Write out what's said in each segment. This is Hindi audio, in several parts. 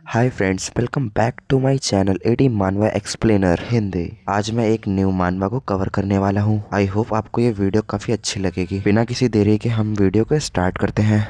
Hi friends, welcome back to my channel एडी मानवा एक्सप्लेनर हिंदी। आज मैं एक न्यू मानवा को कवर करने वाला हूँ। आई होप आपको ये वीडियो काफ़ी अच्छी लगेगी। बिना किसी देरी के हम वीडियो को स्टार्ट करते हैं।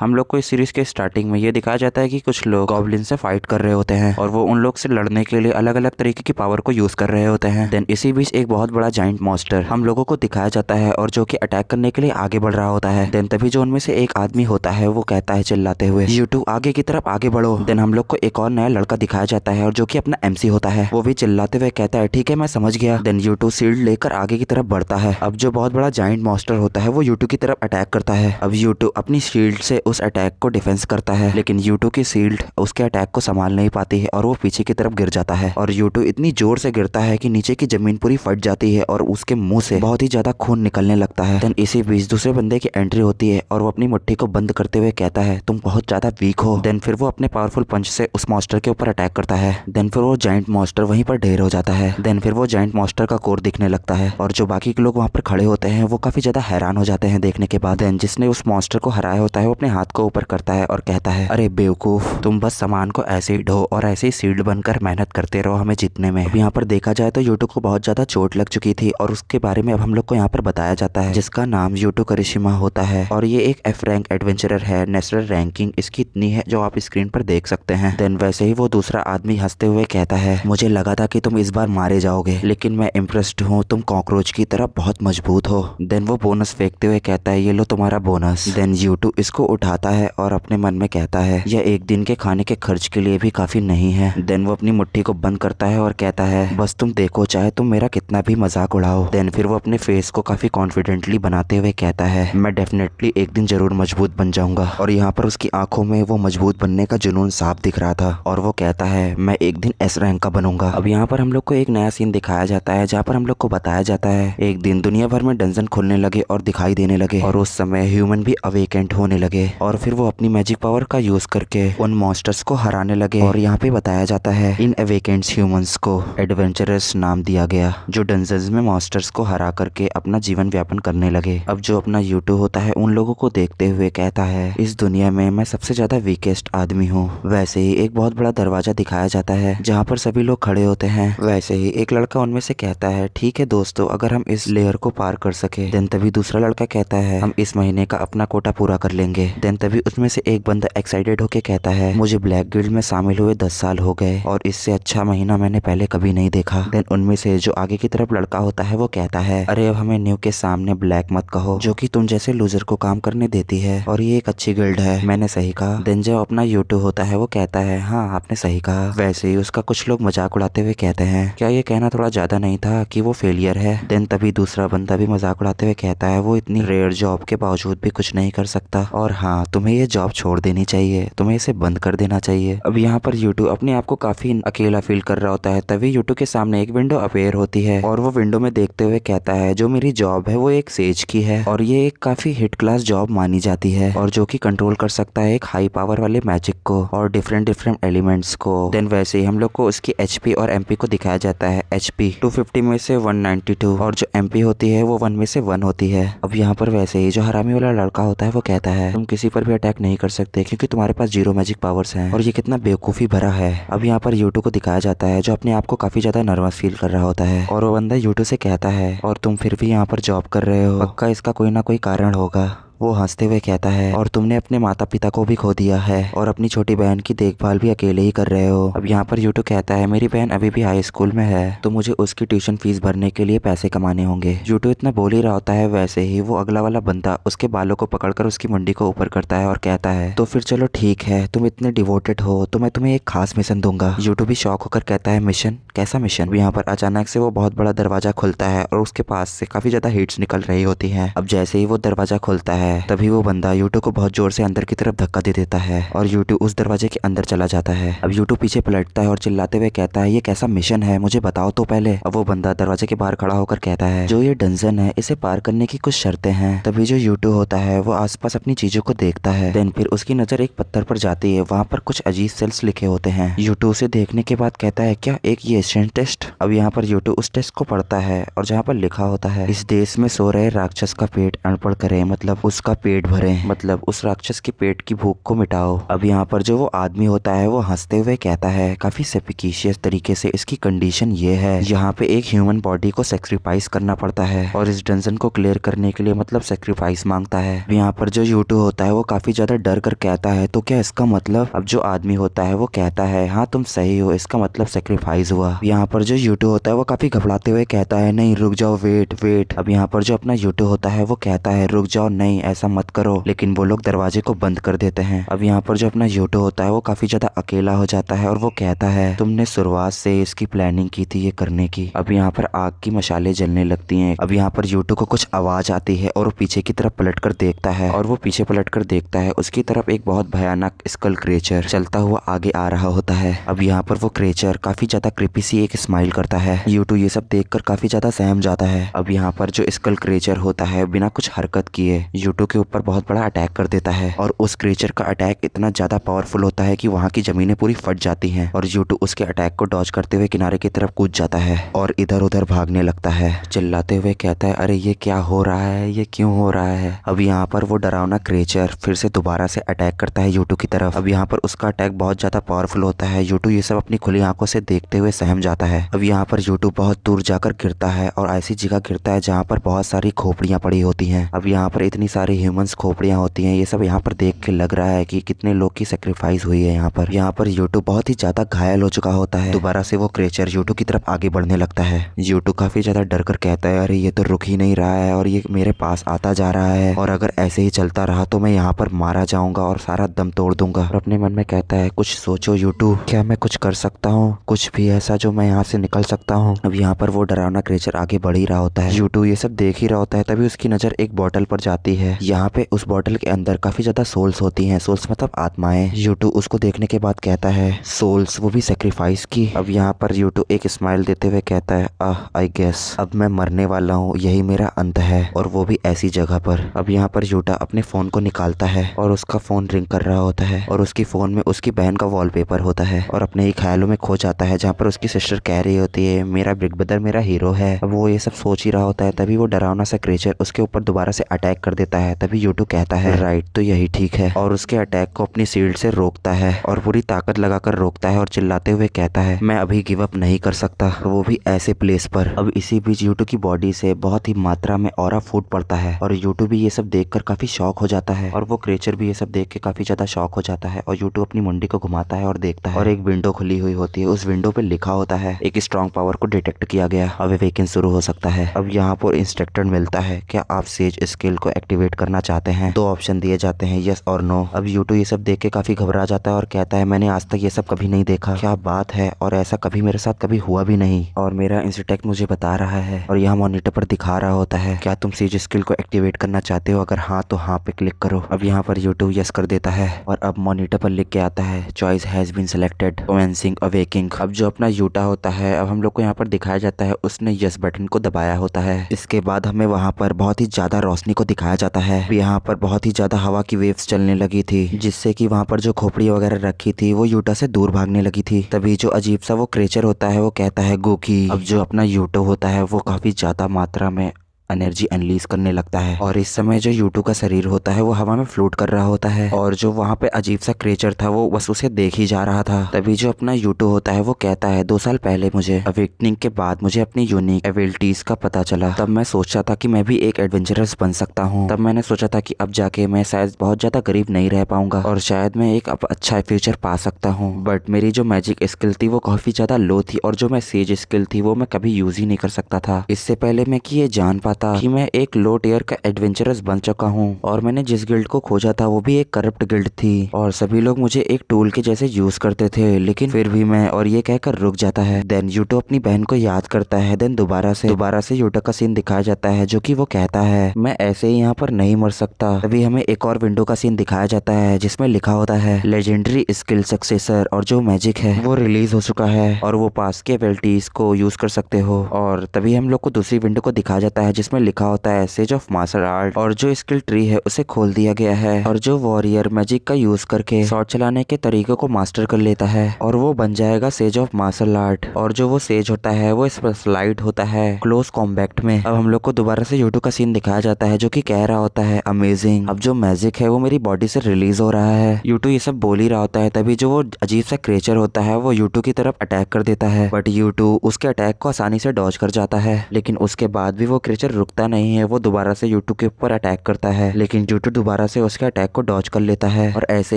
हम लोग को इस सीरीज के स्टार्टिंग में ये दिखाया जाता है कि कुछ लोग गॉब्लिन से फाइट कर रहे होते हैं और वो उन लोग से लड़ने के लिए अलग अलग तरीके की पावर को यूज कर रहे होते हैं। देन इसी बीच एक बहुत बड़ा जाइंट मॉन्स्टर हम लोगों को दिखाया जाता है और जो कि अटैक करने के लिए आगे बढ़ रहा होता है। देन तभी जो उनमें से एक आदमी होता है वो कहता है चिल्लाते हुए, "You2 आगे की तरफ आगे बढ़ो।" देन हम लोग को एक और नया लड़का दिखाया जाता है और जो कि अपना MC होता है। वो भी चिल्लाते हुए कहता है, "ठीक है, मैं समझ गया।" देन U2 शील्ड लेकर आगे की तरफ बढ़ता है। अब जो बहुत बड़ा जाइंट मॉन्स्टर होता है वो U2 की तरफ अटैक करता है। अब U2 अपनी शील्ड से उस अटैक को डिफेंस करता है, लेकिन U2 की शील्ड उसके अटैक को संभाल नहीं पाती है और वो पीछे की तरफ गिर जाता है। और U2 इतनी जोर से गिरता है कि नीचे की जमीन पूरी फट जाती है और उसके मुंह से बहुत ही ज्यादा खून निकलने लगता है। देन इसी बीच दूसरे बंदे की एंट्री होती है और वो अपनी मुट्ठी को बंद करते हुए कहता है, "तुम बहुत ज्यादा वीक हो।" देन फिर वो अपने पावरफुल पंच से उस मॉन्स्टर के ऊपर अटैक करता है। देन फिर वो जाइंट मॉन्स्टर वहीं पर ढेर हो जाता है। देन फिर वो जाइंट मॉन्स्टर का कोर दिखने लगता है और जो बाकी के लोग वहाँ पर खड़े होते हैं वो काफी ज्यादा हैरान हो जाते हैं देखने के बाद। देन जिसने उस मॉन्स्टर को हराया होता है वो अपने हाथ को ऊपर करता है और कहता है, "अरे बेवकूफ, तुम बस सामान को ऐसे ही ढो और ऐसे ही सील्ड बनकर मेहनत करते रहो हमें जीतने में।" अब यहाँ पर देखा जाए तो U2 को बहुत ज्यादा चोट लग चुकी थी और उसके बारे में अब हम लोग को यहाँ पर बताया जाता है, जिसका नाम U2 करिश्मा होता है और ये एक F रैंक एडवेंचरर है। नेचुरल रैंकिंग इसकी इतनी है जो आप स्क्रीन पर देख सकते हैं। देन वैसे ही वो दूसरा आदमी हंसते हुए कहता है, "मुझे लगा था कि तुम इस बार मारे जाओगे, लेकिन मैं इम्प्रेस्ड हूँ, तुम कॉकरोच की तरह बहुत मजबूत हो।" देन वो बोनस फेंकते हुए कहता है, "ये लो तुम्हारा बोनस।" देन U2 इसको उठाता है और अपने मन में कहता है, "यह एक दिन के खाने के खर्च के लिए भी काफी नहीं है।" देन वो अपनी मुट्ठी को बंद करता है और कहता है, "बस तुम देखो, चाहे तुम मेरा कितना भी मजाक उड़ाओ।" देन फिर वो अपने फेस को काफी कॉन्फिडेंटली बनाते हुए कहता है, "मैं डेफिनेटली एक दिन जरूर मजबूत बन जाऊंगा।" और यहाँ पर उसकी आंखों में वो मजबूत बनने का जुनून साफ दिख रहा था और वो कहता है, "मैं एक दिन S रैंक का बनूंगा।" अब यहाँ पर हम लोग को एक नया सीन दिखाया जाता है जहाँ पर हम लोग को बताया जाता है, एक दिन दुनिया भर में डंजन खुलने लगे और दिखाई देने लगे और उस समय ह्यूमन भी अवेकेंट होने लगे और फिर वो अपनी मैजिक पावर का यूज करके उन मॉन्स्टर्स को हराने लगे। और यहाँ पे बताया जाता है, इन अवेकेंट्स ह्यूमंस को एडवेंचरर्स नाम दिया गया, जो डंजन्स में मॉन्स्टर्स को हरा करके अपना जीवन व्यापन करने लगे। अब जो अपना U2 होता है उन लोगों को देखते हुए कहता है, "इस दुनिया में मैं सबसे ज्यादा वीकेस्ट आदमी हूँ।" वैसे ही एक बहुत बड़ा दरवाजा दिखाया जाता है जहाँ पर सभी लोग खड़े होते हैं। वैसे ही एक लड़का उनमें से कहता है, "ठीक है दोस्तों, अगर हम इस लेयर को पार कर सके।" देन तभी दूसरा लड़का कहता है, "हम इस महीने का अपना कोटा पूरा कर लेंगे।" देन तभी उसमें से एक बंदा एक्साइटेड होके कहता है, "मुझे ब्लैक गिल्ड में शामिल हुए 10 साल हो गए और इससे अच्छा महीना मैंने पहले कभी नहीं देखा।" देन उनमें से जो आगे की तरफ लड़का होता है वो कहता है, "अरे अब हमें न्यू के सामने ब्लैक मत कहो, जो कि तुम जैसे लूजर को काम करने देती है और ये एक अच्छी गिल्ड है, मैंने सही कहा।" देन जो अपना U2 होता है वो कहता है, "हाँ आपने सही कहा।" वैसे ही उसका कुछ लोग मजाक उड़ाते हुए कहते हैं, "क्या ये कहना थोड़ा ज्यादा नहीं था कि वो फेलियर है?" देन तभी दूसरा बंदा भी मजाक उड़ाते हुए कहता है, "वो इतनी रेयर जॉब के बावजूद भी कुछ नहीं कर सकता और हाँ, तुम्हें ये जॉब छोड़ देनी चाहिए, तुम्हें इसे बंद कर देना चाहिए।" अब यहाँ पर U2 अपने आप को काफी अकेला फील कर रहा होता है। तभी U2 के सामने एक विंडो अपेयर होती है और वो विंडो में देखते हुए कहता है, "जो मेरी जॉब है वो एक सेज की है और ये एक काफी हिट क्लास जॉब मानी जाती है और जो कि कंट्रोल कर सकता है एक हाई पावर वाले मैजिक को और डिफरेंट डिफरेंट एलिमेंट्स को।" देन वैसे ही हम लोग को उसकी HP और MP को दिखाया जाता है। HP 250 में से 192 और जो MP होती है वो 1 में से 1 होती है। अब यहाँ पर वैसे ही जो हरामी वाला लड़का होता है वो कहता है, "तुम किसी पर भी अटैक नहीं कर सकते क्योंकि तुम्हारे पास 0 मैजिक पावर्स हैं और ये कितना बेवकूफी भरा है।" अब यहाँ पर U2 को दिखाया जाता है जो अपने आप को काफी ज्यादा नर्वस फील कर रहा होता है और वो बंदा U2 से कहता है, "और तुम फिर भी यहाँ पर जॉब कर रहे हो, पक्का इसका कोई ना कोई कारण होगा।" वो हंसते हुए कहता है, "और तुमने अपने माता पिता को भी खो दिया है और अपनी छोटी बहन की देखभाल भी अकेले ही कर रहे हो।" अब यहाँ पर U2 कहता है, "मेरी बहन अभी भी हाई स्कूल में है तो मुझे उसकी ट्यूशन फीस भरने के लिए पैसे कमाने होंगे।" U2 इतना बोल ही रहा होता है, वैसे ही वो अगला वाला बंदा उसके बालों को पकड़कर उसकी मुंडी को ऊपर करता है और कहता है, "तो फिर चलो ठीक है, तुम इतने डिवोटेड हो तो मैं तुम्हें एक खास मिशन दूंगा।" U2 भी शॉक होकर कहता है, "मिशन? कैसा मिशन?" यहाँ पर अचानक से वो बहुत बड़ा दरवाजा खुलता है और उसके पास से काफी ज्यादा हीट्स निकल रही होती है। अब जैसे ही वो दरवाजा खुलता है तभी वो बंदा U2 को बहुत जोर से अंदर की तरफ धक्का दे देता है और U2 उस दरवाजे के अंदर चला जाता है। अब U2 पीछे पलटता है और चिल्लाते हुए कहता है, "ये कैसा मिशन है, मुझे बताओ तो पहले।" अब वो बंदा दरवाजे के बाहर खड़ा होकर कहता है, "जो ये डंजन है इसे पार करने की कुछ शर्तें हैं।" तभी जो U2 होता है वो आसपास अपनी चीजों को देखता है। देन फिर उसकी नजर एक पत्थर पर जाती है, वहाँ पर कुछ अजीब सेल्स लिखे होते हैं। U2 उसे देखने के बाद कहता है, "क्या एक ये एशियन टेस्ट?" अब यहाँ पर U2 उस टेस्ट को पढ़ता है और जहाँ पर लिखा होता है, "इस देश में सो रहे राक्षस का पेट अनपढ़ करे, मतलब उसका पेट भरें, मतलब उस राक्षस के पेट की भूख को मिटाओ। अब यहाँ पर जो वो आदमी होता है वो हंसते हुए कहता है काफी सफिकेशियस तरीके से, इसकी कंडीशन ये है यहाँ पे एक ह्यूमन बॉडी को सेक्रीफाइस करना पड़ता है और इस डंजन को क्लियर करने के लिए मतलब सेक्रीफाइस मांगता है। यहाँ पर जो यूटू होता है वो काफी ज्यादा डर कर कहता है तो क्या इसका मतलब? अब जो आदमी होता है वो कहता है हाँ तुम सही हो, इसका मतलब सेक्रीफाइस हुआ। यहाँ पर जो यूटू होता है वो काफी घबराते हुए कहता है नहीं रुक जाओ, वेट वेट। अब यहाँ पर जो अपना यूटू होता है वो कहता है रुक जाओ, नहीं ऐसा मत करो, लेकिन वो लोग दरवाजे को बंद कर देते हैं। अब यहाँ पर जो अपना यूटू होता है वो काफी ज्यादा अकेला हो जाता है और वो कहता है तुमने शुरुआत से इसकी प्लानिंग की थी ये करने की। अब यहाँ पर आग की मशाले जलने लगती हैं। अब यहाँ पर यूटू को कुछ आवाज आती है और वो पीछे की तरफ पलट कर देखता है और वो पीछे पलट कर देखता है, उसकी तरफ एक बहुत भयानक स्कल क्रिएचर चलता हुआ आगे आ रहा होता है। अब यहाँ पर वो क्रिएचर काफी ज्यादा क्रीपी सी एक स्माइल करता है। यूटू ये सब देखकर काफी ज्यादा सहम जाता है। अब यहाँ पर जो स्कल क्रिएचर होता है बिना कुछ हरकत किए यूटू के ऊपर बहुत बड़ा अटैक कर देता है और उस क्रिएचर का अटैक इतना ज्यादा पावरफुल होता है कि वहाँ की जमीनें पूरी फट जाती हैं और यूटू उसके अटैक को डॉज करते हुए किनारे की तरफ कूद जाता है और इधर उधर भागने लगता है, चिल्लाते हुए कहता है अरे ये क्या हो रहा है, ये क्यों हो रहा है। अब यहाँ पर वो डरावना क्रिएचर फिर से दोबारा से अटैक करता है यूटू की तरफ। अब यहाँ पर उसका अटैक बहुत ज्यादा पावरफुल होता है। यूटू ये सब अपनी खुली आंखों से देखते हुए सहम जाता है। अब यहाँ पर यूटू बहुत दूर जाकर गिरता है और ऐसी जगह गिरता है जहाँ पर बहुत सारी खोपड़ियाँ पड़ी होती हैं। अब यहाँ पर इतनी सारी ह्यूमंस खोपड़ियाँ होती हैं, ये सब यहाँ पर देख के लग रहा है कि कितने लोग की सेक्रीफाइस हुई है। यहाँ पर यूटू बहुत ही ज्यादा घायल हो चुका होता है। दोबारा से वो क्रिएचर यूटू की तरफ आगे बढ़ने लगता है। यूटू काफी ज्यादा डर कर कहता है अरे ये तो रुक ही नहीं रहा है और ये मेरे पास आता जा रहा है और अगर ऐसे ही चलता रहा तो मैं यहाँ पर मारा जाऊंगा और सारा दम तोड़ दूंगा। और अपने मन में कहता है कुछ सोचो यूटू, क्या मैं कुछ कर सकता हूँ, कुछ भी ऐसा जो मैं यहाँ से निकल सकता हूँ। अब यहाँ पर वो डरावना क्रिएचर आगे बढ़ ही रहा होता है। यूटू ये सब देख ही रहा होता है, तभी उसकी नजर एक बॉटल पर जाती है। यहाँ पे उस बॉटल के अंदर काफी ज्यादा सोल्स होती हैं, सोल्स मतलब आत्माएं। यूटू उसको देखने के बाद कहता है सोल्स, वो भी सेक्रीफाइस की। अब यहाँ पर यूटू एक स्माइल देते हुए कहता है आई गेस अब मैं मरने वाला हूँ, यही मेरा अंत है और वो भी ऐसी जगह पर। अब यहाँ पर यूटा अपने फोन को निकालता है और उसका फोन रिंग कर रहा होता है और उसकी फोन में उसकी बहन का वॉलपेपर होता है और अपने ही ख्यालों में खो जाता है जहाँ पर उसकी सिस्टर कह रही होती है मेरा बिग ब्रदर मेरा हीरो है। अब वो ये सब सोच ही रहा होता है, तभी वो डरावना सा क्रिएचर उसके ऊपर दोबारा से अटैक कर देता है। तभी यूटू कहता है राइट तो यही ठीक है और उसके अटैक को अपनी शील्ड से रोकता है और पूरी ताकत लगाकर रोकता है और चिल्लाते हुए कहता है मैं अभी गिव अप नहीं कर सकता, वो भी ऐसे प्लेस पर। अब इसी बीच यूटू की बॉडी से बहुत ही मात्रा में ऑरा फूड पड़ता है और यूटू भी ये सब देखकर काफी शॉक हो जाता है और वो क्रिएचर भी ये सब देख के काफी ज्यादा शॉक हो जाता है और यूटू अपनी मुंडी को घुमाता है और देखता है और एक विंडो खुली हुई होती है। उस विंडो पे लिखा होता है एक स्ट्रॉन्ग पावर को डिटेक्ट किया गया, अब वेकेंस शुरू हो सकता है। अब यहाँ पर इंस्ट्रक्टर मिलता है क्या आप सेज स्किल को एक्टिवेट करना चाहते हैं? 2 ऑप्शन दिए जाते हैं यस और नो। अब यूटू ये सब देख के काफी घबरा जाता है और कहता है मैंने आज तक ये सब कभी नहीं देखा, क्या बात है, और ऐसा कभी मेरे साथ कभी हुआ भी नहीं और मेरा इंस्ट्रक्टर मुझे बता रहा है और यहाँ मॉनिटर पर दिखा रहा होता है क्या तुम सेज स्किल को एक्टिवेट करना चाहते हो, अगर हाँ तो हाँ पे क्लिक करो। अब यहाँ पर यूटू यस कर देता है और अब मॉनिटर पर लिख के आता है choice has been selected commencing awakening. अब जो अपना यूटा होता है अब हम लोग को यहाँ पर दिखाया जाता है उसने यस बटन को दबाया होता है। इसके बाद हमें वहाँ पर बहुत ही ज्यादा रोशनी को दिखाया जाता है। यहाँ पर बहुत ही ज्यादा हवा की वेव्स चलने लगी थी जिससे कि वहाँ पर जो खोपड़ी वगैरह रखी थी वो यूटा से दूर भागने लगी थी। तभी जो अजीब सा वो क्रिएचर होता है वो कहता है गोकी। अब जो अपना यूटो होता है वो काफी ज्यादा मात्रा में एनर्जी अनलीज करने लगता है और इस समय जो यूटू का शरीर होता है वो हवा में फ्लोट कर रहा होता है और जो वहाँ पे अजीब सा क्रिएचर था वो बस उसे देख ही जा रहा था। तभी जो अपना यूटू होता है वो कहता है 2 साल पहले मुझे अवेकनिंग के बाद मुझे अपनी यूनिक एबिलिटीज का पता चला, तब मैं सोचा था कि मैं भी एक एडवेंचरस बन सकता हूँ। तब मैंने सोचा था कि अब जाके मैं शायद बहुत ज्यादा गरीब नहीं रह पाऊंगा और शायद मैं एक अब अच्छा फ्यूचर पा सकता हूँ, बट मेरी जो मैजिक स्किल थी वो काफी ज्यादा लो थी और जो मैं सेज स्किल थी वो मैं कभी यूज ही नहीं कर सकता था। इससे पहले मैं कि ये जान पाता कि मैं एक लो टियर का एडवेंचरस बन चुका हूँ और मैंने जिस गिल्ड को खोजा था वो भी एक करप्ट गिल्ड थी और सभी लोग मुझे एक टूल के जैसे यूज करते थे, लेकिन फिर भी मैं, और ये कहकर रुक जाता है। देन यूटो अपनी बहन को याद करता है। देन दोबारा से यूटो का सीन दिखाया जाता है जो कि वो कहता है मैं ऐसे ही यहाँ पर नहीं मर सकता। तभी हमें एक और विंडो का सीन दिखाया जाता है जिसमें लिखा होता है लेजेंडरी स्किल सक्सेसर और जो मैजिक है वो रिलीज हो चुका है और वो पास के एबिलिटीज को यूज कर सकते हो। और तभी हम लोग को दूसरी विंडो को दिखाया जाता है जिसमें लिखा होता है सेज ऑफ मार्शल आर्ट, और जो स्किल ट्री है उसे खोल दिया गया है और जो वॉरियर मैजिक का यूज करके शॉट चलाने के तरीके को मास्टर कर लेता है और वो बन जाएगा सेज ऑफ मार्शल आर्ट। और जो वो सेज होता है वो स्पेशलाइज्ड होता है क्लोज कॉम्बैट में। अब हम लोग को दोबारा से यूटू का सीन दिखाया जाता है जो कि कह रहा होता है अमेजिंग, अब जो मैजिक है वो मेरी बॉडी से रिलीज हो रहा है। यूटू ये सब बोल ही रहा होता है, तभी जो वो अजीब सा क्रिएचर होता है वो यूटू की तरफ अटैक कर देता है, बट यूटू उसके अटैक को आसानी से डॉज कर जाता है। लेकिन उसके बाद भी वो क्रिएचर रुकता नहीं है, वो दोबारा से यूटू के ऊपर अटैक करता है, लेकिन यूटू दोबारा से उसके अटैक को डॉज कर लेता है। और ऐसे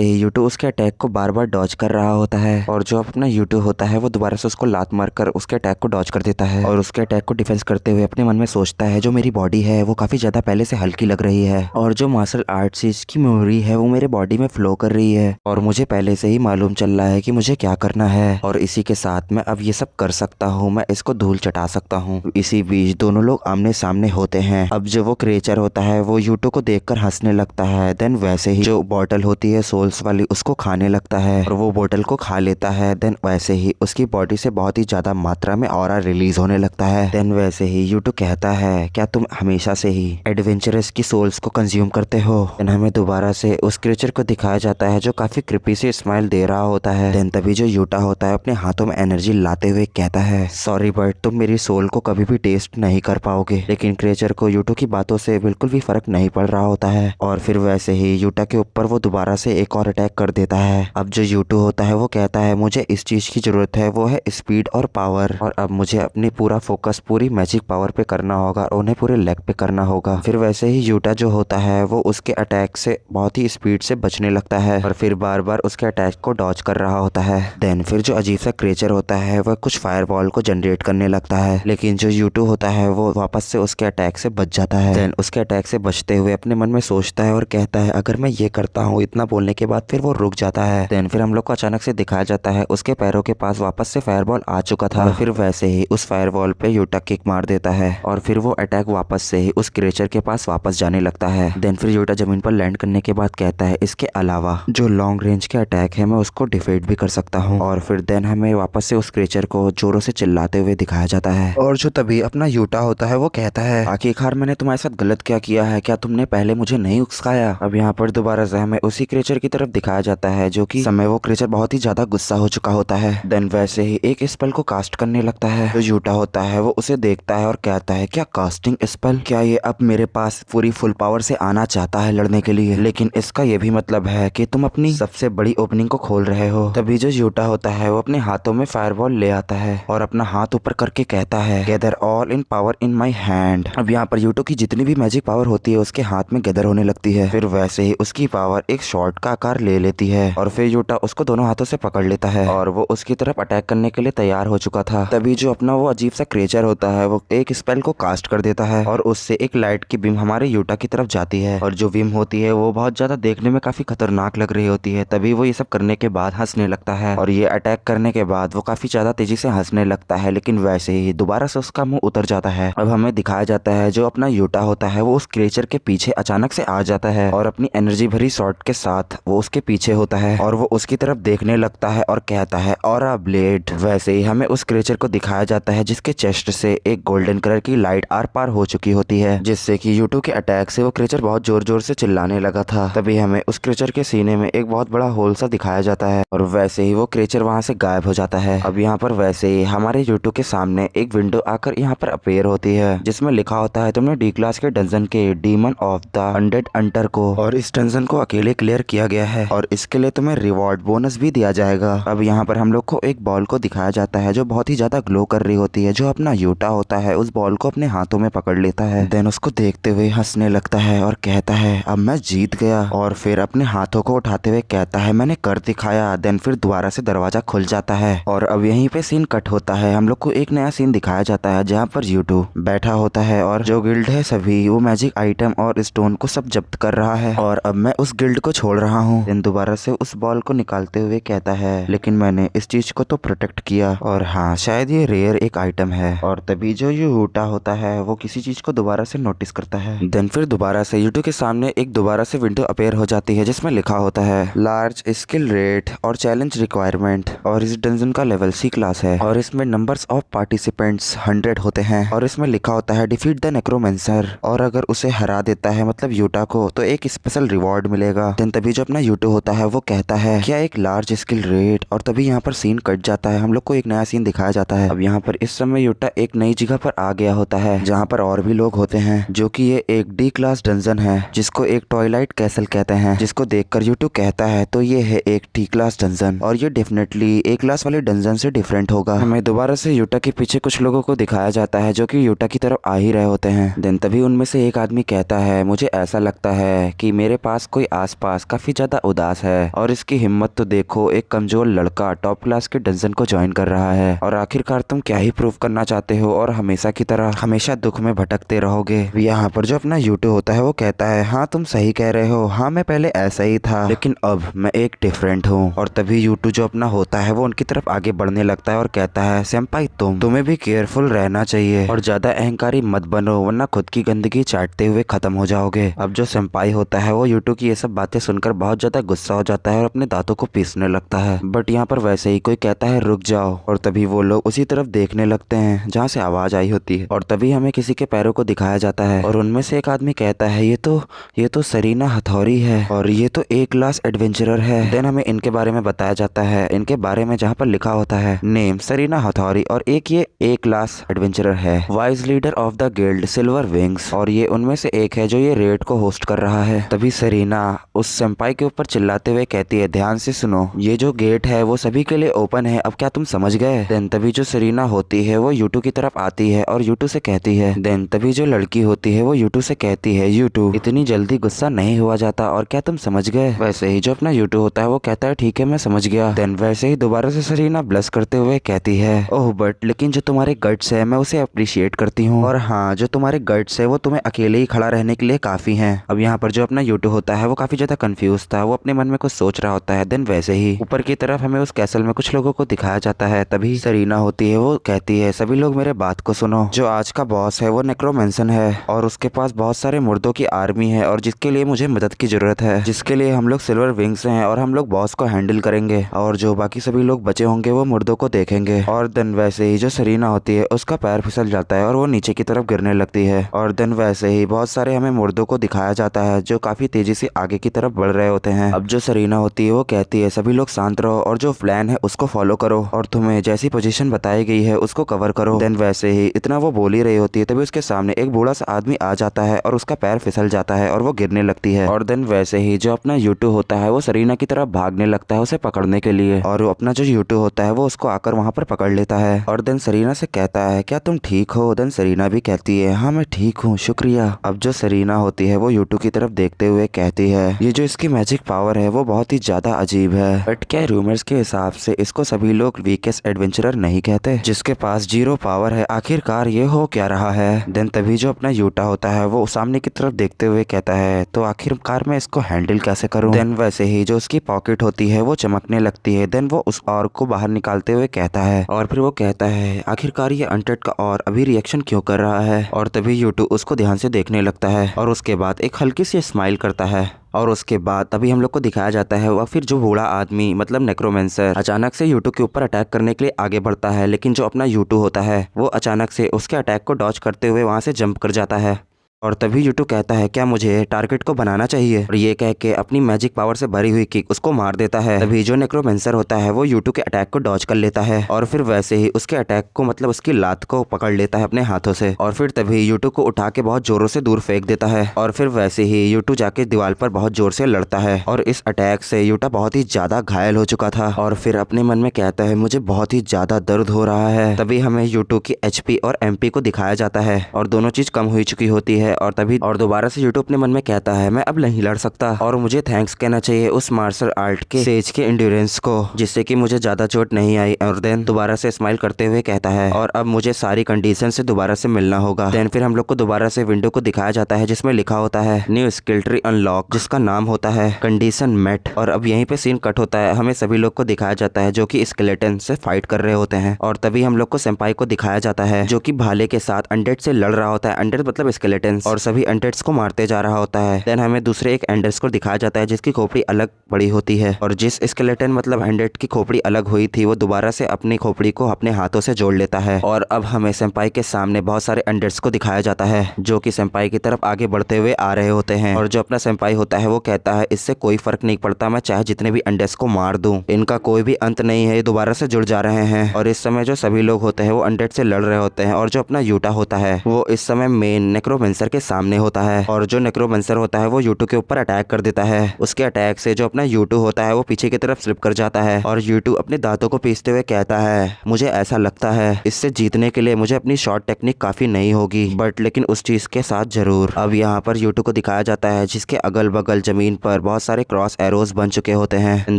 ही यूटू उसके अटैक को बार बार डॉज कर रहा होता है और जो अपना यूटू होता है वो दोबारा से उसको लात मारकर उसके अटैक को डॉज कर देता है और उसके अटैक को डिफेंस करते हुए अपने मन में सोचता है जो मेरी बॉडी है वो काफी ज्यादा पहले से हल्की लग रही है और जो मार्शल आर्ट से इसकी मेमोरी है वो मेरे बॉडी में फ्लो कर रही है और मुझे पहले से ही मालूम चल रहा है कि मुझे क्या करना है और इसी के साथ मैं अब ये सब कर सकता हूँ, मैं इसको धूल चटा सकता हूँ। इसी बीच दोनों लोग आमने सामने होते हैं। अब जो वो क्रिएचर होता है वो यूटू को देखकर हंसने लगता है, देन वैसे ही जो बॉटल होती है सोल्स वाली उसको खाने लगता है और वो बोतल को खा लेता है। देन वैसे ही उसकी बॉडी से बहुत ही ज्यादा मात्रा में ऑरा रिलीज होने लगता है। देन वैसे ही यूटू कहता है क्या तुम हमेशा से ही एडवेंचरस की सोल्स को कंज्यूम करते हो? देन हमें दोबारा से उस क्रिएचर को दिखाया जाता है जो काफी क्रिपी से स्माइल दे रहा होता है। देन तभी जो यूटा होता है अपने हाथों में एनर्जी लाते हुए कहता है सॉरी बट तुम मेरी सोल को कभी भी टेस्ट नहीं कर पाओगे। लेकिन क्रिएचर को यूटू की बातों से बिल्कुल भी फर्क नहीं पड़ रहा होता है और फिर वैसे ही यूटा के ऊपर वो दोबारा से एक और अटैक कर देता है। अब जो यूटू होता है वो कहता है मुझे इस चीज की जरूरत है, वो है स्पीड और पावर, और अब मुझे अपनी पूरा फोकस पूरी मैजिक पावर पे करना होगा और उन्हें पूरे लेग पे करना होगा। फिर वैसे ही यूटा जो होता है वो उसके अटैक से बहुत ही स्पीड से बचने लगता है और फिर बार बार उसके अटैक को डॉज कर रहा होता है। देन फिर जो अजीब सा क्रिएचर होता है वह कुछ फायरबॉल को जनरेट करने लगता है, लेकिन जो यूटू होता है वो वापस से उसके अटैक से बच जाता है। देन उसके अटैक से बचते हुए अपने मन में सोचता है और कहता है अगर मैं ये करता हूँ, इतना बोलने के बाद फिर वो रुक जाता है। देन फिर हम लोग को अचानक से दिखाया जाता है उसके पैरों के पास वापस से फायरबॉल आ चुका था। फिर वैसे ही उस फायरबॉल पे यूटा किक मार देता है और फिर वो अटैक वापस से ही उस क्रिएचर के पास वापस जाने लगता है। देन फिर यूटा जमीन पर लैंड करने के बाद कहता है इसके अलावा जो लॉन्ग रेंज के अटैक है मैं उसको डिफीट भी कर सकता हूँ। और फिर देन हमें वापस से उस क्रिएचर को जोरों से चिल्लाते हुए दिखाया जाता है और जो तभी अपना यूटा होता है वो कहता है आखिरकार मैंने तुम्हारे साथ गलत क्या किया है, क्या तुमने पहले मुझे नहीं उकसाया? अब यहाँ पर दोबारा से हमें उसी क्रिएचर की तरफ दिखाया जाता है जो कि समय वो क्रिएचर बहुत ही ज्यादा गुस्सा हो चुका होता है। देन वैसे ही एक स्पेल को कास्ट करने लगता है। जो यूटा होता है वो उसे देखता है और कहता है क्या कास्टिंग स्पेल, क्या ये अब मेरे पास पूरी फुल पावर से आना चाहता है लड़ने के लिए? लेकिन इसका ये भी मतलब है कि तुम अपनी सबसे बड़ी ओपनिंग को खोल रहे हो। तभी जो यूटा होता है वो अपने हाथों में फायरबॉल ले आता है और अपना हाथ ऊपर करके कहता है gather all in power in my hand. अब यहाँ पर यूटो की जितनी भी मैजिक पावर होती है उसके हाथ में गैदर होने लगती है। फिर वैसे ही उसकी पावर एक शॉट का आकार ले लेती है और फिर यूटा उसको दोनों हाथों से पकड़ लेता है और वो उसकी तरफ अटैक करने के लिए तैयार हो चुका था। तभी जो अपना वो अजीब सा क्रिएचर होता है वो एक स्पेल को कास्ट कर देता है और उससे एक लाइट की बीम हमारे यूटा की तरफ जाती है और जो बीम होती है वो बहुत ज्यादा देखने में काफी खतरनाक लग रही होती है। तभी वो ये सब करने के बाद हंसने लगता है और ये अटैक करने के बाद वो काफी ज्यादा तेजी से हंसने लगता है, लेकिन वैसे ही दोबारा से उसका मुंह उतर जाता है। अब हमें दिखाया जाता है जो अपना यूटा होता है वो उस क्रिएचर के पीछे अचानक से आ जाता है और अपनी एनर्जी भरी शॉट के साथ वो उसके पीछे होता है और वो उसकी तरफ देखने लगता है और कहता है ऑरा ब्लेड। वैसे ही हमें उस क्रिएचर को दिखाया जाता है जिसके चेस्ट से एक गोल्डन कलर की लाइट आर पार हो चुकी होती है, जिससे कि यूटू के अटैक से वो क्रिएचर बहुत जोर जोर से चिल्लाने लगा था। तभी हमें उस क्रिएचर के सीने में एक बहुत बड़ा होल सा दिखाया जाता है और वैसे ही वो क्रिएचर वहां से गायब हो जाता है। अब यहाँ पर वैसे ही हमारे यूटू के सामने एक विंडो आकर यहाँ पर अपेयर होती है जिसमें लिखा होता है तुमने डी क्लास के डंजन के डीमन ऑफ द अनडेड अंटर को और इस डंजन को अकेले क्लियर किया गया है और इसके लिए तुम्हें रिवॉर्ड बोनस भी दिया जाएगा। अब यहाँ पर हम लोग को एक बॉल को दिखाया जाता है जो बहुत ही ज्यादा ग्लो कर रही होती है। जो अपना यूटा होता है उस बॉल को अपने हाथों में पकड़ लेता है, देन उसको देखते हुए हंसने लगता है और कहता है अब मैं जीत गया, और फिर अपने हाथों को उठाते हुए कहता है मैंने कर दिखाया। देन फिर दोबारा से दरवाजा खुल जाता है और अब यहीं पे सीन कट होता है। हम लोग को एक नया सीन दिखाया जाता है जहाँ पर यूटू बैठा होता है और जो गिल्ड है सभी वो मैजिक आइटम और स्टोन को सब जब्त कर रहा है और अब मैं उस गिल्ड को छोड़ रहा हूँ। देन दोबारा से उस बॉल को निकालते हुए कहता है लेकिन मैंने इस चीज को तो प्रोटेक्ट किया और हाँ शायद ये रेयर एक आइटम है। और तभी जो यूटा होता है वो किसी चीज को दोबारा से नोटिस करता है। देन फिर दोबारा से यूटू के सामने एक दोबारा से विंडो अपेयर हो जाती है जिसमें लिखा होता है लार्ज स्किल रेट और चैलेंज रिक्वायरमेंट और इस डंजन का लेवल C क्लास है और इसमें नंबर्स ऑफ पार्टिसिपेंट्स 100 होते हैं और इसमें लिखा होता है डिफीट द नेक्रोमेंसर, और अगर उसे हरा देता है मतलब यूटा को तो एक स्पेशल रिवॉर्ड मिलेगा। देन तभी जो अपना यूटो होता है वो कहता है क्या एक लार्ज स्किल रेट, और तभी यहाँ पर सीन कट जाता है। हम लोग को एक नया सीन दिखाया जाता है। अब यहाँ पर इस समय यूटा एक नई जगह पर आ गया होता है जहाँ पर और भी लोग होते हैं, जो कि ये एक डी क्लास डंजन है जिसको एक ट्वाइलाइट कैसल कहते हैं, जिसको देखकर यूटो कहता है तो ये है एक टी क्लास डंजन और ये डेफिनेटली ए क्लास वाले डंजन से डिफरेंट होगा। हमें दोबारा से यूटा के पीछे कुछ लोगों को दिखाया जाता है जो कि यूटा की तरफ आ ही रहे होते हैं। देन तभी उनमें से एक आदमी कहता है मुझे ऐसा लगता है कि मेरे पास कोई आसपास काफी ज्यादा उदास है, और इसकी हिम्मत तो देखो, एक कमजोर लड़का टॉप क्लास के डंजन को ज्वाइन कर रहा है, और आखिरकार तुम क्या ही प्रूव करना चाहते हो, और हमेशा की तरह हमेशा दुख में भटकते रहोगे। यहाँ पर जो अपना यूटो होता है वो कहता है हाँ तुम सही कह रहे हो, हाँ मैं पहले ऐसा ही था लेकिन अब मैं एक डिफरेंट हूँ। और तभी यूटो जो अपना होता है वो उनकी तरफ आगे बढ़ने लगता है और कहता है सेंपाई तुम्हें भी केयरफुल रहना चाहिए और ज्यादा अहंकारी मत बनो, वरना खुद की गंदगी चाटते हुए खत्म हो जाओगे। अब जो सेंपाई होता है वो यूटो की ये सब बातें सुनकर बहुत ज्यादा गुस्सा हो जाता है और अपने दांतों को पीसने लगता है। बट यहाँ पर वैसे ही कोई कहता है रुक जाओ, और तभी वो लोग उसी तरफ देखने लगते हैं जहाँ से आवाज आई होती है, और तभी हमें किसी के पैरों को दिखाया जाता है और उनमें से एक आदमी कहता है ये तो सरीना हथौड़ी है और ये तो ए क्लास एडवेंचरर है। देन हमें इनके बारे में बताया जाता है, इनके बारे में जहाँ पर लिखा होता है नेम सरीना हथौड़ी, और एक ये ए क्लास एडवेंचरर है, wise leader of the guild silver wings, और ये उनमें से एक है जो ये रेड को होस्ट कर रहा है। तभी सरीना उस सेंपाई के ऊपर चिल्लाते हुए कहती है ध्यान से सुनो, ये जो गेट है वो सभी के लिए ओपन है, अब क्या तुम समझ गए। देन तभी जो सरीना होती है वो यूटू की तरफ आती है और यूटू से कहती है, देन तभी जो लड़की होती है वो यूटू से कहती है यूटू इतनी जल्दी गुस्सा नहीं हुआ जाता, और क्या तुम समझ गए। वैसे ही जो अपना यूटू होता है वो कहता है ठीक है मैं समझ गया। देन वैसे ही दोबारा से सरीना ब्लश करते हुए कहती है ओह बट लेकिन जो तुम्हारे गट्स है मैं उसे अप्रिशिएट करती हूँ, और हाँ जो तुम्हारे गट्स है वो तुम्हें अकेले ही खड़ा रहने के लिए काफी है। अब यहाँ पर जो अपना यूटू होता है वो काफी ज्यादा कंफ्यूज था, वो अपने मन में कुछ सोच रहा होता है। देन वैसे ही ऊपर की तरफ हमें उस कैसल में कुछ लोगों को दिखाया जाता है। तभी सरीना होती है वो कहती है सभी लोग मेरे बात को सुनो, जो आज का बॉस है वो नेक्रोमेंसन है और उसके पास बहुत सारे मुर्दों की आर्मी है, और जिसके लिए मुझे मदद की जरूरत है, जिसके लिए हम लोग सिल्वर विंग्स हैं और हम लोग बॉस को हैंडल करेंगे, और जो बाकी सभी लोग बचे होंगे वो मुर्दों को देखेंगे। और देन वैसे ही जो सरीना होती है उसका पैर फिसल जाता है और वो नीचे की तरफ गिरने लगती है। और देन वैसे ही बहुत सारे हमें मुर्दों को दिखाया जाता है जो काफी तेजी से आगे की तरफ बढ़ रहे होते हैं। अब जो सरीना होती है वो कहती है सभी लोग शांत रहो और जो प्लान है उसको फॉलो करो, और तुम्हें जैसी पोजीशन बताई गई है उसको कवर करो। देन वैसे ही इतना वो बोल ही रही होती है तभी उसके सामने एक बूढ़ा सा आदमी आ जाता है और उसका पैर फिसल जाता है और वो गिरने लगती है। और देन वैसे ही जो अपना यूटू होता है वो सरीना की तरफ भागने लगता है उसे पकड़ने के लिए, और वो अपना जो यूटू होता है वो उसको आकर वहाँ पर पकड़ लेता है। और देन सरीना से कहता है क्या तुम ठीक हो। देन सरीना भी कहती है हाँ मैं ठीक हूँ शुक्रिया। अब जो सरीना होती है वो यूटू की तरफ देखते हुए कहती है ये जो इसकी मैजिक पावर है वो बहुत ही ज्यादा अजीब है, बट क्या रूमर्स के हिसाब से इसको सभी लोग वीकेस्ट एडवेंचरर नहीं कहते, जिसके पास 0 पावर है, आखिरकार ये हो क्या रहा है। देन तभी जो अपना यूटा होता है वो सामने की तरफ देखते हुए कहता है तो आखिरकार मैं इसको हैंडल कैसे करूं। देन वैसे ही जो उसकी पॉकेट होती है वो चमकने लगती है। देन वो उस और को बाहर निकालते हुए कहता है, और फिर वो कहता है आखिरकार ये अनटड का और अभी रिएक्शन क्यों कर रहा है। और तभी यूटू उसको ध्यान से देखने लगता है और उसके बाद एक हल्की सी स्माइल करता है। और उसके बाद तभी हम लोग को दिखाया जाता है वह फिर जो बूढ़ा आदमी मतलब नेक्रोमेंसर अचानक से यूटू के ऊपर अटैक करने के लिए आगे बढ़ता है, लेकिन जो अपना यूटू होता है वो अचानक से उसके अटैक को डॉज करते हुए वहां से जंप कर जाता है। और तभी यूटू कहता है क्या मुझे टारगेट को बनाना चाहिए, और ये कह के अपनी मैजिक पावर से भरी हुई किक उसको मार देता है। तभी जो नेक्रोमेंसर होता है वो यूटू के अटैक को डॉज कर लेता है और फिर वैसे ही उसके अटैक को मतलब उसकी लात को पकड़ लेता है अपने हाथों से, और फिर तभी यूटू को उठा के बहुत जोरों से दूर फेंक देता है। और फिर वैसे ही यूटू जाके दीवार पर बहुत जोर से लड़ता है और इस अटैक से यूटा बहुत ही ज्यादा घायल हो चुका था, और फिर अपने मन में कहता है मुझे बहुत ही ज्यादा दर्द हो रहा है। तभी हमें यूटू की HP और MP को दिखाया जाता है और दोनों चीज कम हो चुकी होती है। और तभी और दोबारा से यूट्यूब अपने मन में कहता है मैं अब नहीं लड़ सकता और मुझे थैंक्स कहना चाहिए उस मार्शल आर्ट के सेज के एंड्योरेंस को, जिससे कि मुझे ज्यादा चोट नहीं आई। और देन दोबारा से स्माइल करते हुए कहता है और अब मुझे सारी कंडीशन से दोबारा से मिलना होगा। देन फिर हम लोग को दोबारा से विंडो को दिखाया जाता है जिसमें लिखा होता है न्यू स्किल ट्री अनलॉक, जिसका नाम होता है कंडीशन मेट। और अब यहीं पे सीन कट होता है, हमें सभी लोग को दिखाया जाता है जो कि स्केलेटन से फाइट कर रहे होते हैं। और तभी हम लोग को सेंपाई को दिखाया जाता है जो कि भाले के साथ अनडेड से लड़ रहा होता है। अनडेड मतलब स्केलेटन, स्केलेटन्स और सभी अनडेड्स को मारते जा रहा होता है। देन हमें दूसरे एक एंडर्स को दिखाया जाता है जिसकी खोपड़ी अलग बड़ी होती है और जिस स्केलेटन मतलब अनडेड की खोपड़ी अलग हुई थी वो दोबारा से अपनी खोपड़ी को अपने हाथों से जोड़ लेता है। और अब हमें सेंपाई के सामने बहुत सारे अनडेड्स को दिखाया जाता है जो कि सेंपाई की तरफ आगे बढ़ते हुए आ रहे होते हैं। और जो अपना सेंपाई होता है वो कहता है इससे कोई फर्क नहीं पड़ता, मैं चाहे जितने भी अनडेड्स को मार दूं, इनका कोई भी अंत नहीं है, ये दोबारा से जुड़ जा रहे हैं। और इस समय जो सभी लोग होते हैं वो अनडेड से लड़ रहे होते हैं और जो अपना यूटा होता है वो इस समय मेन नेक्रोमेंसर के सामने होता है। और जो नेक्रोमेंसर होता है वो यूटू के ऊपर अटैक कर देता है। उसके अटैक से जो अपना यूटू होता है वो पीछे की तरफ स्लिप कर जाता है और यूटू अपने दांतों को पीसते हुए कहता है मुझे ऐसा लगता है इससे जीतने के लिए मुझे अपनी शॉर्ट टेक्निक काफी नहीं होगी, बट लेकिन उस चीज के साथ जरूर। अब यहाँ पर यूटू को दिखाया जाता है जिसके अगल बगल जमीन पर बहुत सारे क्रॉस एरोज बन चुके होते हैं।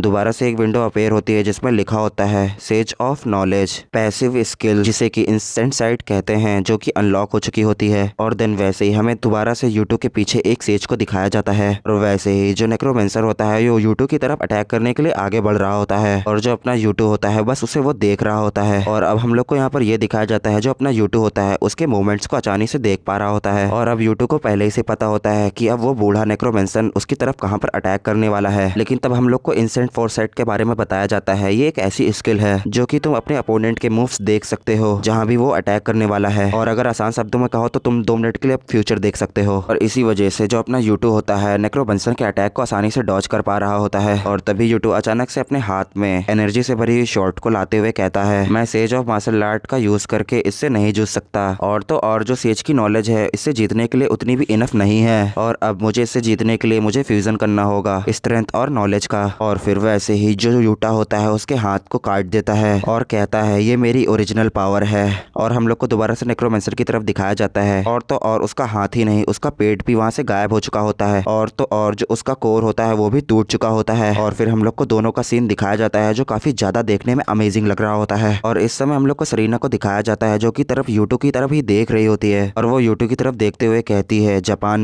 दोबारा से एक विंडो अपेयर होती है जिसमें लिखा होता है says of knowledge passive skill, जिसे कि इंस्टेंट साइट कहते हैं, जो कि अनलॉक हो चुकी होती है। और देन वैसे ही हमें दोबारा से यूटू के पीछे एक सेज को दिखाया जाता है और वैसे ही जो नेक्रोमेंसर होता है वो यूटू की तरफ अटैक करने के लिए आगे बढ़ रहा होता है और जो अपना यूटू होता है बस उसे वो देख रहा होता है। और अब हम लोग को यहाँ पर यह दिखाया जाता है जो अपना यूटू होता है उसके मूवमेंट्स को आसानी से देख पा रहा होता है। और अब यूटू को पहले ही से पता होता है कि अब वो बूढ़ा नेक्रोमेंसर उसकी तरफ कहाँ पर अटैक करने वाला है। लेकिन तब हम लोग को इंस्टेंट फोरसाइट के बारे में बताया जाता है। ये एक ऐसी स्किल है जो कि तुम अपने अपोनेंट के मूव्स देख सकते हो जहाँ भी वो अटैक करने वाला है, और अगर आसान शब्दों में कहो तो तुम 2 मिनट के लिए फ्यूचर देख सकते हो। और इसी वजह से जो अपना यूटू होता है नेक्रोमेंसर के अटैक को आसानी से डॉज कर पा रहा होता है। और तभी यूटू अचानक से अपने हाथ में एनर्जी से भरी हुई शॉट को लाते हुए कहता है मैं सेज ऑफ मार्शल आर्ट का यूज करके इससे नहीं जूझ सकता, और तो और जो सेज की नॉलेज है इससे जीतने के लिए उतनी भी इनफ नहीं है, और अब मुझे इससे जीतने के लिए मुझे फ्यूजन करना होगा स्ट्रेंथ और नॉलेज का। और फिर वैसे ही जो यूटा होता है उसके हाथ को काट देता है और कहता है ये मेरी ओरिजिनल पावर है। और हम लोग को दोबारा से नेक्रोमेंसर की तरफ दिखाया जाता है और तो और उसका हाथ ही नहीं उसका पेट भी वहां से गायब हो चुका होता है, और तो और जो उसका कोर होता है वो भी टूट चुका होता है। और फिर हम लोग को दोनों का सीन दिखाया जाता है जो काफी ज्यादा देखने में अमेजिंग लग रहा होता है। और इस समय हम लोग को सरीना को दिखाया जाता है जो की तरफ यूटू की तरफ ही देख रही होती है और वो यूटू की तरफ देखते हुए कहती है जापान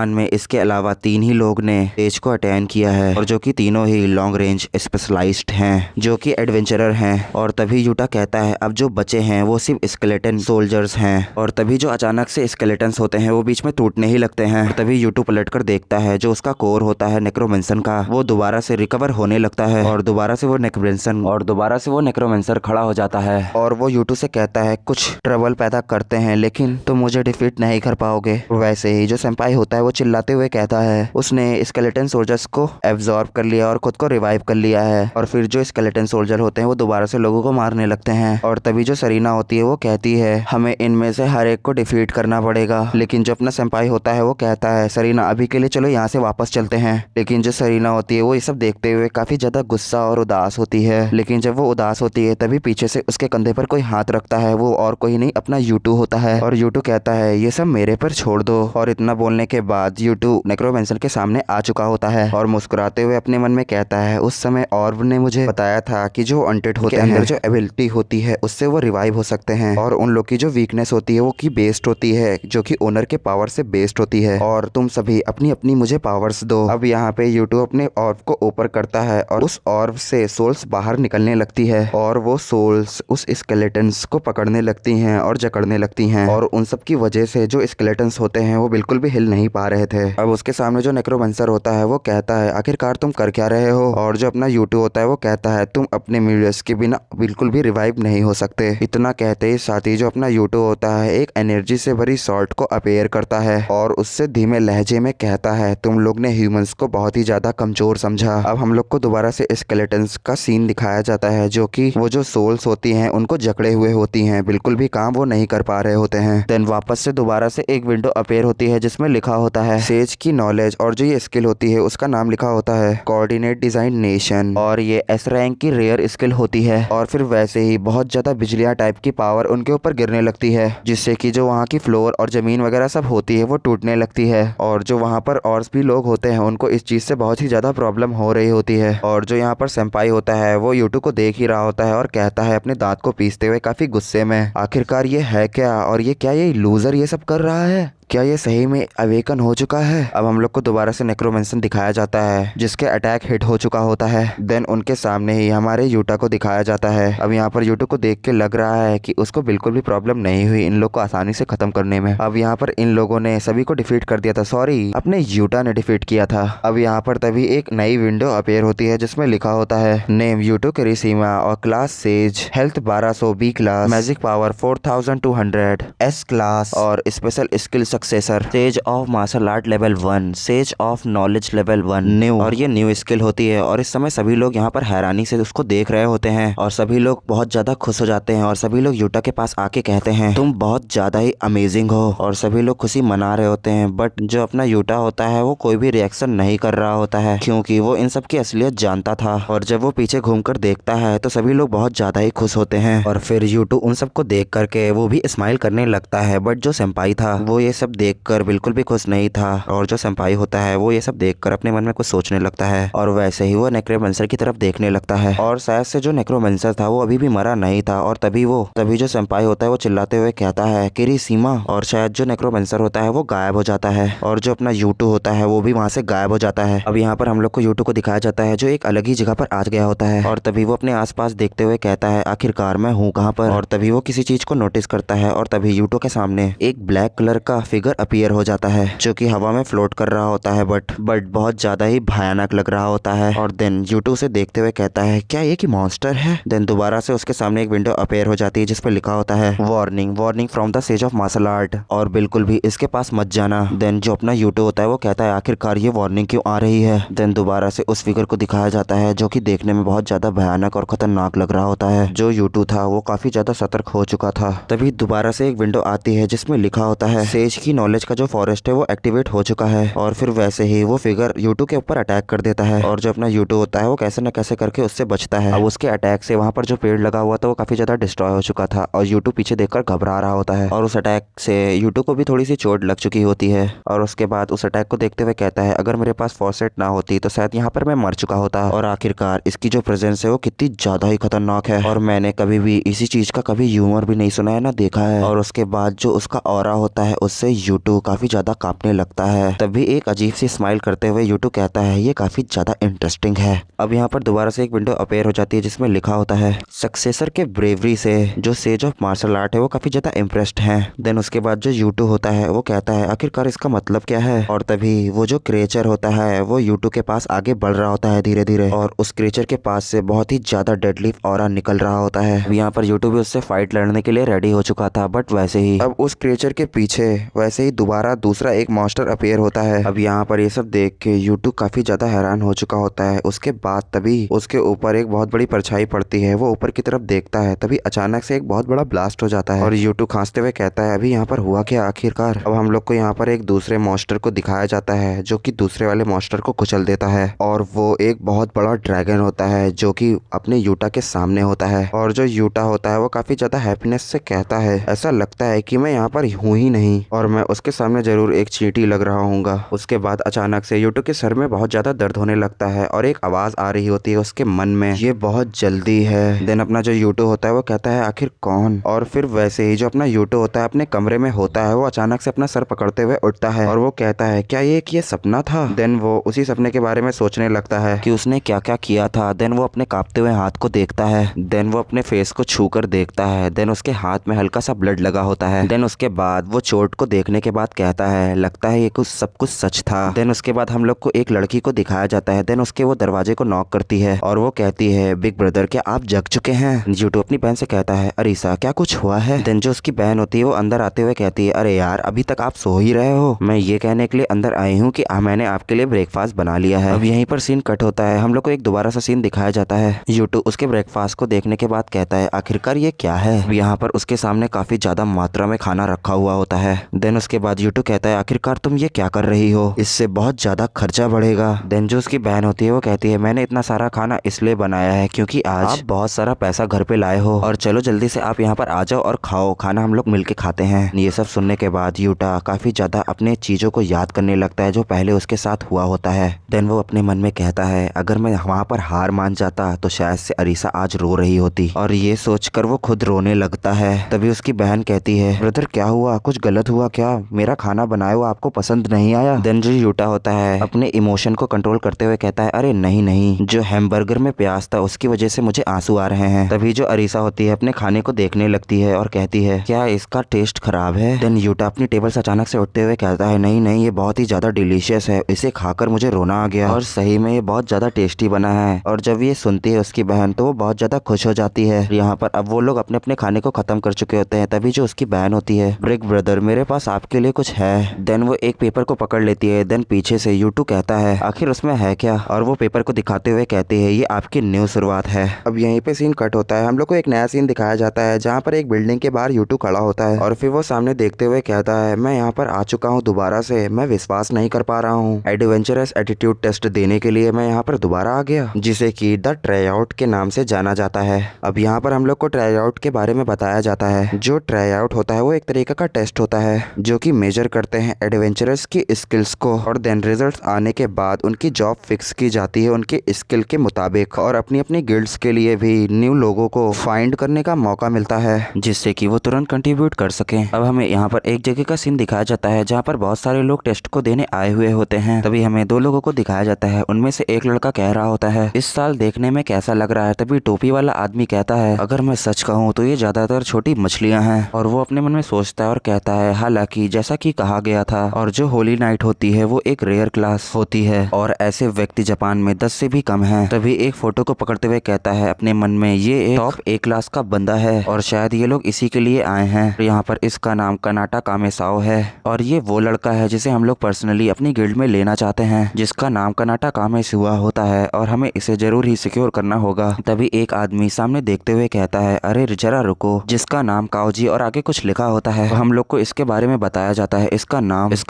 में इसके अलावा 3 ही लोग ने सेज को अटेंड किया है और जो कि तीनों ही लॉन्ग रेंज स्पेशलाइज्ड हैं जो कि एडवेंचरर हैं। और तभी यूटा कहता है अब जो बचे हैं वो सिर्फ स्केलेटन सोल्जर्स हैं। और तभी जो अचानक से स्केलेटन्स होते हैं वो बीच में टूटने ही लगते हैं। तभी यूटू पलटकर देखता है जो उसका कोर होता है नेक्रोमेंसर का वो दोबारा से रिकवर होने लगता है और दोबारा से वो नेक्रोमेंसर खड़ा हो जाता है और वो यूटू से कहता है कुछ ट्रबल पैदा करते हैं लेकिन तुम मुझे डिफीट नहीं कर पाओगे। वैसे ही जो सेंपाई होता है वो चिल्लाते हुए कहता है उसने स्केलेटन सोल्जर्स को एब्जॉर्ब कर लिया और खुद को रिवाइव कर लिया है। और फिर जो स्केलेटन सोल्जर होते हैं वो दोबारा से लोगों को मारने लगते हैं। और तभी जो सरीना होती है वो कहती है हमें इनमें से हर एक को डिफीट करना पड़ेगा। लेकिन जो अपना सेंपाई होता है वो कहता है सरीना अभी के लिए चलो यहाँ से वापस चलते हैं। लेकिन जो सरीना होती है वो ये सब देखते हुए काफी ज्यादा गुस्सा और उदास होती है। लेकिन जब वो उदास होती है तभी पीछे से उसके कंधे पर कोई हाथ रखता है, वो और कोई नहीं अपना यूटू होता है। और यूटू कहता है ये सब मेरे पर छोड़ दो। और इतना बोलने के बाद यूटू नेक्रोमेंसर के सामने आ चुका होता है और मुस्कुराते हुए अपने मन में कहता है उस समय ऑर्ब ने मुझे बताया था कि जो अनडेड होते हैं अंदर जो एबिलिटी होती है उससे वो रिवाइव हो सकते हैं, और उन लोग की जो वीकनेस होती है वो की बेस्ड होती है जो कि ओनर के पावर से बेस्ड होती है, और तुम सभी अपनी अपनी मुझे पावर्स दो। अब यहाँ पे यूटू अपने ऑर्ब को ऊपर करता है और उस ऑर्ब से सोल्स बाहर निकलने लगती है और वो सोल्स उस स्केलेटन्स को पकड़ने लगती हैं और जकड़ने लगती हैं, और उन सब की वजह से जो स्केलेटन्स होते हैं वो बिल्कुल भी हिल नहीं पा रहे थे। अब उसके सामने जो नेक्रोमेंसर होता है वो कहता है आखिरकार तुम कर क्या रहे हो। और जो अपना यूटू होता है वो कहता है तुम अपने मीडियस के बिना बिल्कुल भी रिवाइव नहीं हो सकते। इतना कहते ही साथ ही जो अपना यूटू होता है एक एनर्जी से भरी शॉर्ट को अपेयर करता है और उससे धीमे लहजे में कहता है तुम लोग ने ह्यूमंस को बहुत ही ज्यादा कमजोर समझा। अब हम लोग को दोबारा से स्केलेटन्स का सीन दिखाया जाता है जो कि वो जो सोल्स होती हैं उनको जकड़े हुए होती हैं, बिल्कुल भी काम वो नहीं कर पा रहे होते हैं। देन वापस से दोबारा से एक विंडो अपेयर होती है जिसमें लिखा होता है सेज की नॉलेज, और जो ये स्किल होती है उसका नाम लिखा होता है कोऑर्डिनेट डिजाइन नेशन, और ये एस रैंक की रेयर स्किल होती है। और फिर वैसे ही बहुत ज्यादा बिजलियां टाइप की पावर उनके ऊपर गिरने लगती है जिससे कि जो वहाँ की फ्लोर और जमीन वगैरह सब होती है वो टूटने लगती है, और जो वहाँ पर और भी लोग होते हैं उनको इस चीज से बहुत ही ज्यादा प्रॉब्लम हो रही होती है। और जो यहाँ पर सेंपाई होता है वो यूटू को देख ही रहा होता है और कहता है अपने दांत को पीसते हुए काफी गुस्से में आखिरकार ये है क्या, और ये क्या ये लूजर ये सब कर रहा है। क्या ये सही में अवेकन हो चुका है? अब हम लोग को दोबारा से नेक्रोमेंसन दिखाया जाता है जिसके अटैक हिट हो चुका होता है। देन उनके सामने ही हमारे यूटा को दिखाया जाता है। अब यहाँ पर यूटा को देख के लग रहा है कि उसको बिल्कुल भी प्रॉब्लम नहीं हुई इन लोग को आसानी से खत्म करने में। अब यहाँ पर इन लोगों ने सभी को डिफीट कर दिया था, सॉरी अपने यूटा ने डिफीट किया था। अब यहाँ पर तभी एक नई विंडो अपीयर होती है जिसमें लिखा होता है नेम यूटो किरिसीमा और class sage, health 1200, B class, magic power 4200, S class और special skill successor, sage of martial art level 1, sage of knowledge level 1 new. और ये न्यू स्किल होती है और इस समय सभी लोग यहाँ पर हैरानी से उसको देख रहे होते हैं और सभी लोग बहुत ज्यादा खुश हो जाते हैं और सभी लोग यूटा के पास आके कहते हैं तुम बहुत ज्यादा ही अमेजिंग हो और सभी लोग खुशी मना रहे होते हैं। बट जो अपना यूटा होता है वो कोई भी रिएक्शन नहीं कर रहा होता है क्योंकि वो इन सब की असलियत जानता था और जब वो पीछे घूमकर देखता है तो सभी लोग बहुत ज्यादा ही खुश होते हैं और फिर यूटू उन सबको देख करके वो भी स्माइल करने लगता है। बट जो सेंपाई था वो ये सब देखकर बिल्कुल भी खुश नहीं था और जो सेंपाई होता है वो ये सब देखकर अपने मन में कुछ सोचने लगता है और वैसे ही वो नेक्रोमेंसर की तरफ देखने लगता है और शायद से जो नेक्रोमेंसर था वो अभी भी मरा नहीं था और तभी जो सेंपाई होता है वो चिल्लाते हुए कहता है किरिसीमा और शायद जो नेक्रोमेंसर होता है वो गायब हो जाता है और जो अपना यूटू होता है वो भी वहां से गायब हो जाता है। अब यहाँ पर हम लोग को यूटू को दिखाया जाता है जो एक अलग ही जगह पर आ गया होता है और तभी वो अपने आसपास देखते हुए कहता है आखिरकार मैं हूँ कहाँ पर। और तभी वो किसी चीज को नोटिस करता है और तभी यूटू के सामने एक ब्लैक कलर का फिगर अपीयर हो जाता है जो कि हवा में फ्लोट कर रहा होता है बट बहुत ज्यादा ही भयानक लग रहा होता है। और देन यूटू से देखते हुए कहता है क्या ये कि मॉन्स्टर है। देन दोबारा से उसके सामने एक विंडो अपीयर हो जाती है जिसपे लिखा होता है warning, warning from the sage of martial art और बिल्कुल भी इसके पास मत जाना। देन जो अपना यूटू होता है वो कहता है आखिरकार ये वार्निंग क्यों आ रही है। देन दोबारा से उस फिगर को दिखाया जाता है जो कि देखने में बहुत ज्यादा भयानक और खतरनाक लग रहा होता है। जो यूटू था वो काफी ज्यादा सतर्क हो चुका था। तभी दोबारा से एक विंडो आती है जिसमें लिखा होता है सेज की नॉलेज का जो फॉरेस्ट है वो एक्टिवेट हो चुका है और फिर वैसे ही वो फिगर यूटू के ऊपर अटैक कर देता है और जो अपना यूटू होता है वो कैसे न कैसे करके उससे बचता है। अब उसके अटैक से वहां पर जो पेड़ लगा हुआ था वो काफी ज्यादा डिस्ट्रॉय हो चुका था और यूटू पीछे देखकर घबरा रहा होता है और उस अटैक से यूटू को भी थोड़ी सी चोट लग चुकी होती है और उसके बाद उस अटैक को देखते हुए कहता है अगर मेरे पास फॉसेट ना होती तो शायद यहाँ पर मैं मर चुका होता। और आखिरकार इसकी जो प्रेजेंस है वो कितनी ज्यादा ही खतरनाक है और मैंने कभी भी इसी चीज का कभी ह्यूमर भी नहीं सुना है ना देखा है। और उसके बाद जो उसका ऑरा होता है उससे यूटू काफी ज्यादा कांपने लगता है। तभी एक अजीब सी स्माइल करते हुए यूटू कहता है ये काफी ज्यादा इंटरेस्टिंग है। अब यहाँ पर दोबारा से एक विंडो अपीयर हो जाती है जिसमें लिखा होता है सक्सेसर के ब्रेवरी से जो सेज ऑफ मार्शल आर्ट है वो काफी ज्यादा इम्प्रेस्ड है। देन उसके बाद जो यूटू होता है वो कहता है आखिरकार इसका मतलब क्या है। और तभी वो जो क्रिएचर होता है वो यूटू के पास आगे बढ़ रहा होता है धीरे धीरे और उस क्रिएचर के पास से बहुत ही ज्यादा डेडली ऑरा निकल रहा होता है। अब यहाँ पर यूटू भी उससे फाइट लड़ने के लिए रेडी हो चुका था बट वैसे ही अब उस क्रिएचर के पीछे वैसे ही दोबारा दूसरा एक मॉन्स्टर अपीयर होता है। अब यहाँ पर ये सब देख के यूटू काफी ज्यादा हैरान हो चुका होता है। उसके बाद तभी उसके ऊपर एक बहुत बड़ी परछाई पड़ती है। वो ऊपर की तरफ देखता है तभी अचानक से एक बहुत बड़ा ब्लास्ट हो जाता है और यूटू खांसते हुए कहता है अभी यहाँ पर हुआ क्या आखिरकार। अब हम लोग को यहाँ पर एक दूसरे मॉन्स्टर को दिखाया जाता है जो कि दूसरे वाले मॉन्स्टर को कुचल देता है और वो एक बहुत बड़ा ड्रैगन होता है जो कि अपने यूटा के सामने होता है। और जो यूटा होता है वो काफी ज्यादा हैप्पीनेस से कहता है ऐसा लगता है कि मैं यहाँ पर हूँ ही नहीं और मैं उसके सामने जरूर एक चींटी लग रहा हूँगा। उसके बाद अचानक से यूटू के सर में बहुत ज्यादा दर्द होने लगता है और एक आवाज आ रही होती है उसके मन में ये बहुत जल्दी है। देन अपना जो यूटू होता है वो कहता है आखिर कौन। और फिर वैसे ही जो अपना यूटू होता है अपने कमरे में होता है वो अचानक से अपना सर पकड़ते हुए उठता है और वो कहता है क्या ये सपना था। देन वो उसी सपने के बारे में सोचने लगता है कि उसने क्या क्या किया था। देन वो अपने कांपते हुए हाथ को देखता है। देन वो अपने फेस को छू कर देखता है। देन उसके हाथ में हल्का सा ब्लड लगा होता है। देन उसके बाद वो चोट को देखने के बाद कहता है लगता है ये कुछ सब कुछ सच था। देन उसके बाद हम लोग को एक लड़की को दिखाया जाता है। देन उसके वो दरवाजे को नॉक करती है और वो कहती है बिग ब्रदर क्या आप जग चुके हैं। यूटू अपनी बहन से कहता है अरीसा क्या कुछ हुआ है। देन जो उसकी बहन होती है वो अंदर आते हुए कहती है अरे यार अभी तक आप सो ही रहे हो। मैं ये कहने के लिए अंदर आई हूँ कि मैंने आपके लिए ब्रेकफास्ट बना लिया है। अब यहीं पर सीन कट होता है। हम लोग को एक दोबारा सा सीन दिखाया जाता है। यूटू उसके ब्रेकफास्ट को देखने के बाद कहता है आखिरकार ये क्या है। यहाँ पर उसके सामने काफी ज्यादा मात्रा में खाना रखा हुआ होता है। देन उसके बाद यूटू कहता है आखिरकार तुम ये क्या कर रही हो, इससे बहुत ज्यादा खर्चा बढ़ेगा। देन जो उसकी बहन होती है वो कहती है मैंने इतना सारा खाना इसलिए बनाया है क्योंकि आज आप बहुत सारा पैसा घर पे लाए हो और चलो जल्दी से आप यहाँ पर आ जाओ और खाओ, खाना हम लोग मिलके खाते हैं। ये सब सुनने के बाद यूटा काफी ज्यादा अपने चीजों को याद करने लगता है जो पहले उसके साथ हुआ होता है। देन वो अपने मन में कहता है अगर मैं वहाँ पर हार मान जाता तो शायद से अरीसा आज रो रही होती और ये सोचकर वो खुद रोने लगता है। तभी उसकी बहन कहती है ब्रदर क्या हुआ, कुछ गलत हुआ क्या मेरा खाना बनाया हुआ आपको पसंद नहीं आया? देन जो यूटा होता है अपने इमोशन को कंट्रोल करते हुए कहता है अरे नहीं नहीं, जो हैमबर्गर में प्याज था उसकी वजह से मुझे आंसू आ रहे हैं। तभी जो अरीसा होती है अपने खाने को देखने लगती है और कहती है क्या इसका टेस्ट खराब है? देन यूटा अपनी टेबल से अचानक से उठते हुए कहता है नहीं नहीं, ये बहुत ही ज्यादा डिलीशियस है, इसे खाकर मुझे रोना आ गया और सही में ये बहुत ज्यादा टेस्टी बना है। और जब ये सुनती है उसकी बहन तो वो बहुत ज्यादा खुश हो जाती है। यहाँ पर अब वो लोग अपने अपने खाने को खत्म कर चुके होते हैं। तभी जो उसकी बहन होती है ब्रिक ब्रदर मेरे पास आपके लिए कुछ है। देन वो एक पेपर को पकड़ लेती है। देन पीछे से यूटू कहता है आखिर उसमें है क्या? और वो पेपर को दिखाते हुए कहती है ये आपकी न्यू शुरुआत है। अब यहीं पे सीन कट होता है। हम लोग को एक नया सीन दिखाया जाता है जहाँ पर एक बिल्डिंग के बाहर यूटू खड़ा होता है और फिर वो सामने देखते हुए कहता है मैं यहाँ पर आ चुका हूँ दोबारा से, मैं विश्वास नहीं कर पा रहा हूँ। एडवेंचरस एटीट्यूड टेस्ट देने के लिए मैं यहाँ पर दोबारा आ गया, जिसे कि द ट्राई आउट के नाम से जाना जाता है। अब यहाँ पर हम लोग को ट्राई आउट के बारे में बताया जाता है। जो ट्राई आउट होता है वो एक तरीके का टेस्ट होता है जो कि मेजर करते हैं एडवेंचरस की स्किल्स को, और देन रिजल्ट्स आने के बाद उनकी जॉब फिक्स की जाती है उनके स्किल के मुताबिक, और अपनी अपनी गिल्ड्स के लिए भी न्यू लोगों को फाइंड करने का मौका मिलता है जिससे कि वो तुरंत कंट्रीब्यूट कर सके। अब हमें यहाँ पर एक जगह का सीन दिखाया जाता है जहाँ पर बहुत सारे लोग टेस्ट को देने आए हुए होते हैं। तभी हमें दो लोगों को दिखाया जाता है। उनमें से एक लड़का कह रहा होता है इस साल देखने में कैसा लग रहा है? तभी टोपी वाला आदमी कहता है अगर मैं सच कहूँ तो ये ज्यादातर छोटी मछलियाँ हैं। और वो अपने मन में सोचता है और कहता है हालांकि जैसा कि कहा गया था और जो होली नाइट होती है वो एक रेयर क्लास होती है और ऐसे व्यक्ति जापान में 10 से भी कम हैं। तभी एक फोटो को पकड़ते हुए कहता है अपने मन में ये एक टॉप ए क्लास का बंदा है और शायद ये लोग इसी के लिए आए हैं। यहाँ पर इसका नाम कनाटा कामेसाओ है और ये वो लड़का है जिसे हम लोग पर्सनली अपनी गिल्ड में लेना चाहते हैं, जिसका नाम कनाटा कामेसुआ होता है और हमें इसे जरूर ही सिक्योर करना होगा। तभी एक आदमी सामने देखते हुए कहता है अरे जरा रुको, जिसका नाम काओजी और आगे कुछ लिखा होता है। हम लोग को इसके बारे में बताया जाता है इसका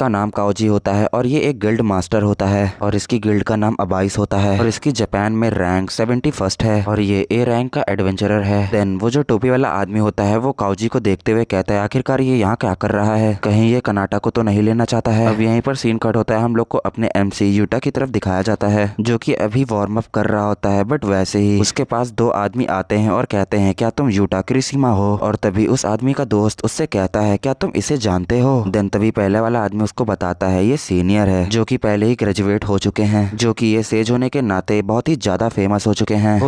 नाम काओजी होता है और ये एक गिल्ड मास्टर होता है और इसकी गिल्ड का नाम अबाइस होता है और इसकी जापान में रैंक 71 है और ये ए रैंक का एडवेंचरर है। देन वो जो टोपी वाला आदमी होता है वो काओजी को देखते हुए कहता है आखिरकार ये यहाँ क्या कर रहा है, कहीं ये कनाटा को तो नहीं लेना चाहता है। अब यहीं पर सीन कट होता है। हम लोग को अपने एमसी यूटा की तरफ दिखाया जाता है जो कि अभी वार्म अप कर रहा होता है, बट वैसे ही उसके पास दो आदमी आते हैं और कहते हैं क्या तुम यूटा क्रिसीमा हो? और तभी उस आदमी का दोस्त उससे कहता है क्या तुम इसे जानते हो? देन तभी पहले वाला आदमी उसको बताता है ये सीनियर है जो कि पहले ही ग्रेजुएट हो चुके हैं, जो कि ये सेज होने के नाते बहुत ही ज्यादा फेमस हो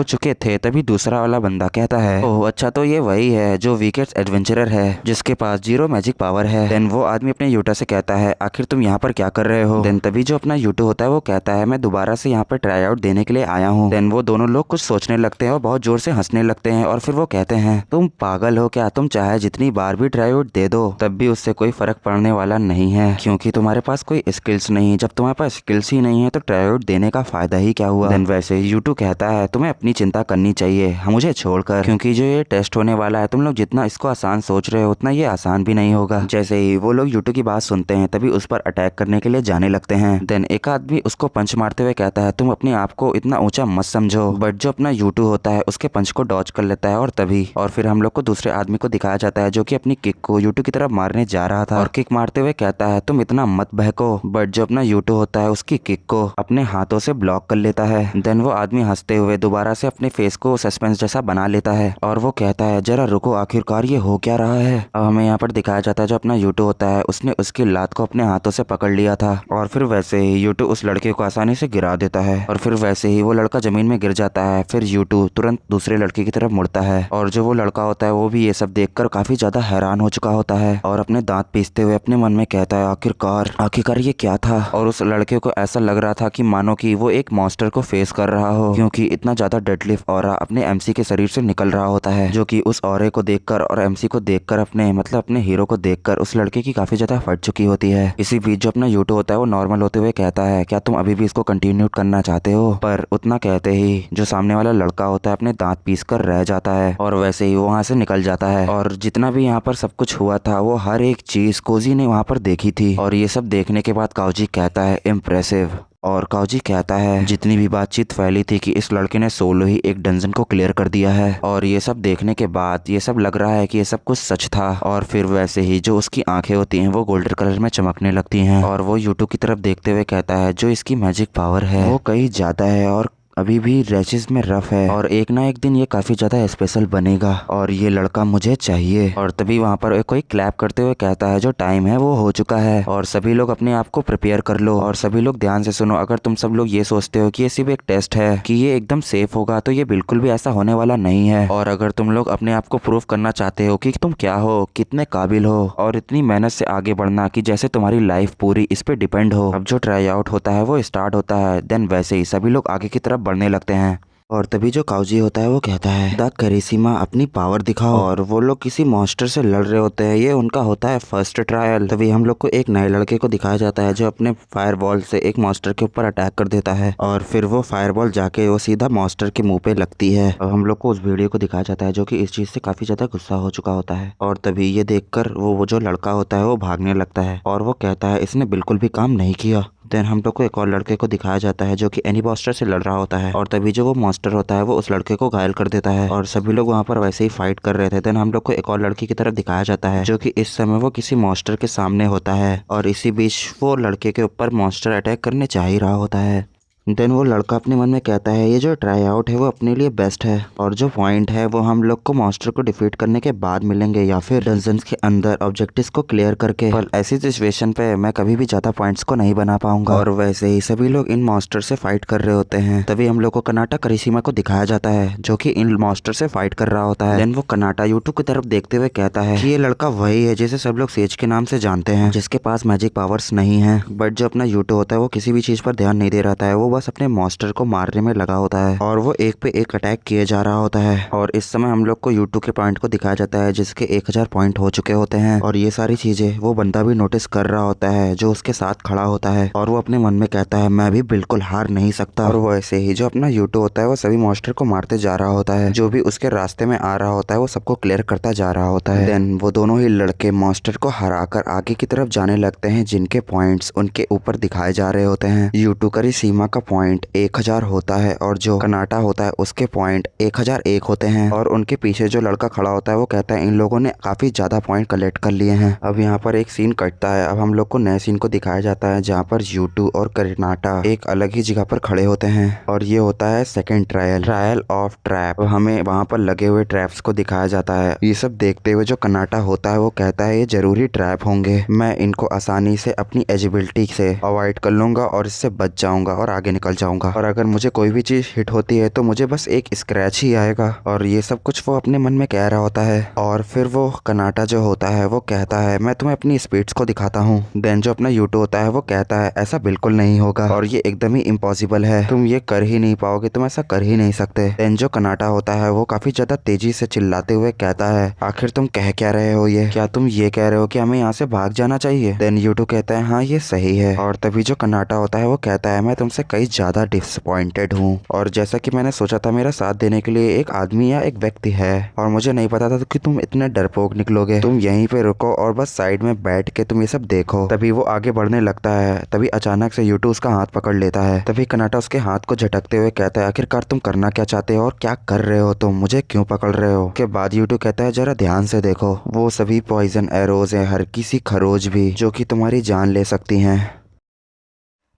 चुके थे। तभी दूसरा वाला बंदा कहता है ओह अच्छा, तो ये वही है जो वीकेट्स एडवेंचरर है जिसके पास 0 मैजिक पावर है। देन वो आदमी अपने यूटा से कहता है आखिर तुम यहाँ पर क्या कर रहे हो? देन तभी जो अपना यूटू होता है वो कहता है मैं दोबारा से यहाँ पर ट्राई आउट देने के लिए आया हूँ। देन वो दोनों लोग कुछ सोचने लगते हैं और बहुत जोर से हंसने लगते हैं और फिर वो कहते हैं तुम पागल हो क्या? तुम चाहे जितनी बार भी ट्राई आउट दे दो तब भी उससे कोई फर्क पड़ने वाला नहीं है क्योंकि तुम्हारे पास कोई स्किल्स नहीं। जब तुम्हारे पास स्किल्स ही नहीं है तो ट्राई आउट देने का फायदा ही क्या हुआ? देन वैसे यूटू कहता है तुम्हें अपनी चिंता करनी चाहिए मुझे छोड़कर, क्योंकि जो ये टेस्ट होने वाला है तुम लोग जितना इसको आसान सोच रहे हो उतना ये आसान भी नहीं होगा। जैसे ही वो लोग यूटू की बात सुनते हैं तभी उस पर अटैक करने के लिए जाने लगते हैं। देन एक आदमी उसको पंच मारते हुए कहता है तुम अपने आप को इतना ऊंचा मत समझो, बट जो अपना यूटू होता है उसके पंच को डॉज कर लेता है और फिर हम लोग को दूसरे आदमी को दिखाया जाता है जो कि अपनी किक को यूटू की तरफ मारने जा रहा था और किक मारते हुए कहता है तुम इतना मत बहको, बट जो अपना यूटू होता है उसकी किक को अपने हाथों से ब्लॉक कर लेता है। देन वो आदमी हंसते हुए दोबारा से अपने फेस को सस्पेंस जैसा बना लेता है और वो कहता है जरा रुको, आखिरकार ये हो क्या रहा है? अब हमें यहाँ पर दिखाया जाता है जो अपना यूटू होता है उसने उसकी लात को अपने हाथों से पकड़ लिया था और फिर वैसे ही यूटू उस लड़के को आसानी से गिरा देता है और फिर वैसे ही वो लड़का जमीन में गिर जाता है। फिर यूटू तुरंत दूसरे लड़के की तरफ मुड़ता है और जो वो लड़का होता है वो भी ये सब देखकर काफी ज्यादा हैरान हो चुका होता है और अपने दांत पीसते हुए अपने मन में कहता है आखिरकार ये क्या था? और उस लड़के को ऐसा लग रहा था कि मानो कि वो एक मॉन्स्टर को फेस कर रहा हो क्योंकि इतना ज्यादा डेडलिफ्ट ऑरा अपने एमसी के शरीर से निकल रहा होता है, जो कि उस ऑरे को देखकर और एमसी को देखकर अपने हीरो को देखकर उस लड़के की काफी ज्यादा फट चुकी होती है। इसी बीच जो अपना यूटू होता है वो नॉर्मल होते हुए कहता है क्या तुम अभी भी इसको कंटिन्यू करना चाहते हो? पर उतना कहते ही जो सामने वाला लड़का होता है अपने दांत पीस कर रह जाता है और वैसे ही वो वहाँ से निकल जाता है। और जितना भी यहाँ पर सब कुछ हुआ था वो हर एक चीज कोजी ने वहाँ पर देखी थी और ये सब देखने के बाद काओजी कहता है इम्प्रेसिव। और काओजी कहता है जितनी भी बातचीत फैली थी कि इस लड़के ने सोलो ही एक डंजन को क्लियर कर दिया है और ये सब देखने के बाद ये सब लग रहा है कि ये सब कुछ सच था। और फिर वैसे ही जो उसकी आंखें होती हैं वो गोल्डन कलर में चमकने लगती हैं और वो यूटू की तरफ देखते हुए कहता है जो इसकी मैजिक पावर है वो कहीं ज्यादा है और अभी भी रैशेस में रफ है और एक ना एक दिन ये काफी ज्यादा स्पेशल बनेगा और ये लड़का मुझे चाहिए। और तभी वहाँ पर कोई क्लैप करते हुए कहता है जो टाइम है वो हो चुका है और सभी लोग अपने आप को प्रिपेयर कर लो। और सभी लोग ध्यान से सुनो, अगर तुम सब लोग ये सोचते हो कि ये सिर्फ एक टेस्ट है कि ये एकदम सेफ होगा, तो ये बिल्कुल भी ऐसा होने वाला नहीं है। और अगर तुम लोग अपने आप को प्रूव करना चाहते हो कि तुम क्या हो, कितने काबिल हो और इतनी मेहनत से आगे बढ़ना कि जैसे तुम्हारी लाइफ पूरी इस पे डिपेंड हो, अब जो ट्राई आउट होता है वो स्टार्ट होता है। देन वैसे ही सभी लोग आगे की तरफ बढ़ने लगते हैं। और तभी जो काउजी होता है वो कहता है द करिश्मा अपनी पावर दिखाओ। और वो लोग किसी मॉन्स्टर से लड़ रहे होते हैं, ये उनका होता है फर्स्ट ट्रायल। तभी हम लोग को एक नए लड़के को दिखाया जाता है जो अपने फायरबॉल से एक मॉन्स्टर के ऊपर अटैक कर देता है और फिर वो फायरबॉल जाके वो सीधा मॉन्स्टर के मुंह पे लगती है। और हम लोग को उस वीडियो को दिखाया जाता है जो कि इस चीज से काफी ज्यादा गुस्सा हो चुका होता है। और तभी ये देखकर वो जो लड़का होता है वो भागने लगता है और वो कहता है इसने बिल्कुल भी काम नहीं किया। देन हम लोग को एक और लड़के को दिखाया जाता है जो कि एनी मॉन्स्टर से लड़ रहा होता है और तभी जो वो मॉन्स्टर होता है वो उस लड़के को घायल कर देता है और सभी लोग वहाँ पर वैसे ही फाइट कर रहे थे। देन हम लोग को एक और लड़की की तरफ दिखाया जाता है जो कि इस समय वो किसी मॉन्स्टर के सामने होता है और इसी बीच वो लड़के के ऊपर मॉन्स्टर अटैक करने चाह ही रहा होता है। देन वो लड़का अपने मन में कहता है ये जो ट्राई आउट है वो अपने लिए बेस्ट है और जो पॉइंट है वो हम लोग को मॉन्स्टर को डिफीट करने के बाद मिलेंगे या फिर डंजन्स के अंदर ऑब्जेक्टिव्स को क्लियर करके। पर ऐसी सिचुएशन पे मैं कभी भी ज्यादा पॉइंट्स को नहीं बना पाऊंगा। और वैसे ही सभी लोग इन मॉन्स्टर से फाइट कर रहे होते हैं। तभी हम लोग को कनाटा करिश्मा को दिखाया जाता है जो कि इन मॉन्स्टर से फाइट कर रहा होता है। देन वो कनाटा यूट्यूब की तरफ देखते हुए कहता है कि ये लड़का वही है जिसे सब लोग सेज के नाम से जानते हैं, जिसके पास मैजिक पावर्स नहीं है। बट जो अपना यूट्यूब होता है वो किसी भी चीज पर ध्यान नहीं दे रहा है, वो बस अपने मॉन्स्टर को मारने में लगा होता है और वो एक पे एक अटैक किए जा रहा होता है। और इस समय हम लोग को यूट्यूब के पॉइंट को दिखाया जाता है जिसके 1000 पॉइंट हो चुके होते हैं। और ये सारी चीजें वो बंदा भी नोटिस कर रहा होता है जो उसके साथ खड़ा होता है और वो अपने मन में कहता है मैं भी बिल्कुल हार नहीं सकता। और वो ऐसे ही जो अपना यूट्यूब होता है वो सभी मॉन्स्टर को मारते जा रहा होता है, जो भी उसके रास्ते में आ रहा होता है वो सबको क्लियर करता जा रहा होता है। देन वो दोनों ही लड़के मॉन्स्टर को हराकर आगे की तरफ जाने लगते हैं जिनके पॉइंट्स उनके ऊपर दिखाए जा रहे होते हैं। यूट्यूब करिश्मा का पॉइंट 1000 होता है और जो कनाटा होता है उसके पॉइंट 1001 होते हैं। और उनके पीछे जो लड़का खड़ा होता है वो कहता है इन लोगों ने काफी ज्यादा पॉइंट कलेक्ट कर लिए हैं। अब यहाँ पर एक सीन कटता है। अब हम लोग को नए सीन को दिखाया जाता है जहाँ पर यूट्यूब और कनाटा एक अलग ही जगह पर खड़े होते हैं और ये होता है सेकेंड ट्रायल ऑफ ट्रैप। हमें वहाँ पर लगे हुए ट्रैप्स को दिखाया जाता है। ये सब देखते हुए जो कनाटा होता है वो कहता है ये जरूरी ट्रैप होंगे, मैं इनको आसानी से अपनी एजिबिलिटी से अवॉइड कर लूंगा और इससे बच जाऊंगा और आगे निकल जाऊंगा। और अगर मुझे कोई भी चीज हिट होती है तो मुझे बस एक स्क्रैच ही आएगा। और ये सब कुछ वो अपने मन में कह रहा होता है। और फिर वो कनाटा जो होता है वो कहता है मैं तुम्हें अपनी स्पीड्स को दिखाता हूँ। देन जो अपना यूट्यूब होता है वो कहता है ऐसा बिल्कुल नहीं होगा और ये एकदम ही इम्पॉसिबल है, तुम ये कर ही नहीं पाओगे, तुम ऐसा कर ही नहीं सकते। देन जो कनाटा होता है वो काफी ज्यादा तेजी से चिल्लाते हुए कहता है आखिर तुम कह क्या रहे हो, ये क्या तुम ये कह रहे हो कि हमें यहाँ से भाग जाना चाहिए। देन यूट्यूब कहता है हाँ ये सही है। और तभी जो कनाटा होता है वो कहता है मैं तुमसे कई ज्यादा डिसअपॉइंटेड हूँ और जैसा कि मैंने सोचा था मेरा साथ देने के लिए एक आदमी या एक व्यक्ति है और मुझे नहीं पता था कि तुम इतने डरपोक निकलोगे। तुम यहीं पे रुको और बस साइड में बैठ के तुम ये सब देखो। तभी वो आगे बढ़ने लगता है। तभी अचानक से यूट्यूब उसका हाथ पकड़ लेता है। तभी कनाटा उसके हाथ को झटकते हुए कहता है आखिरकार तुम करना क्या चाहते हो और क्या कर रहे हो, तुम मुझे क्यों पकड़ रहे हो। के बाद यूट्यूब कहता है जरा ध्यान से देखो, वो सभी पॉइजन एरोज है, हर किसी खरोज भी जो कि तुम्हारी जान ले सकती हैं।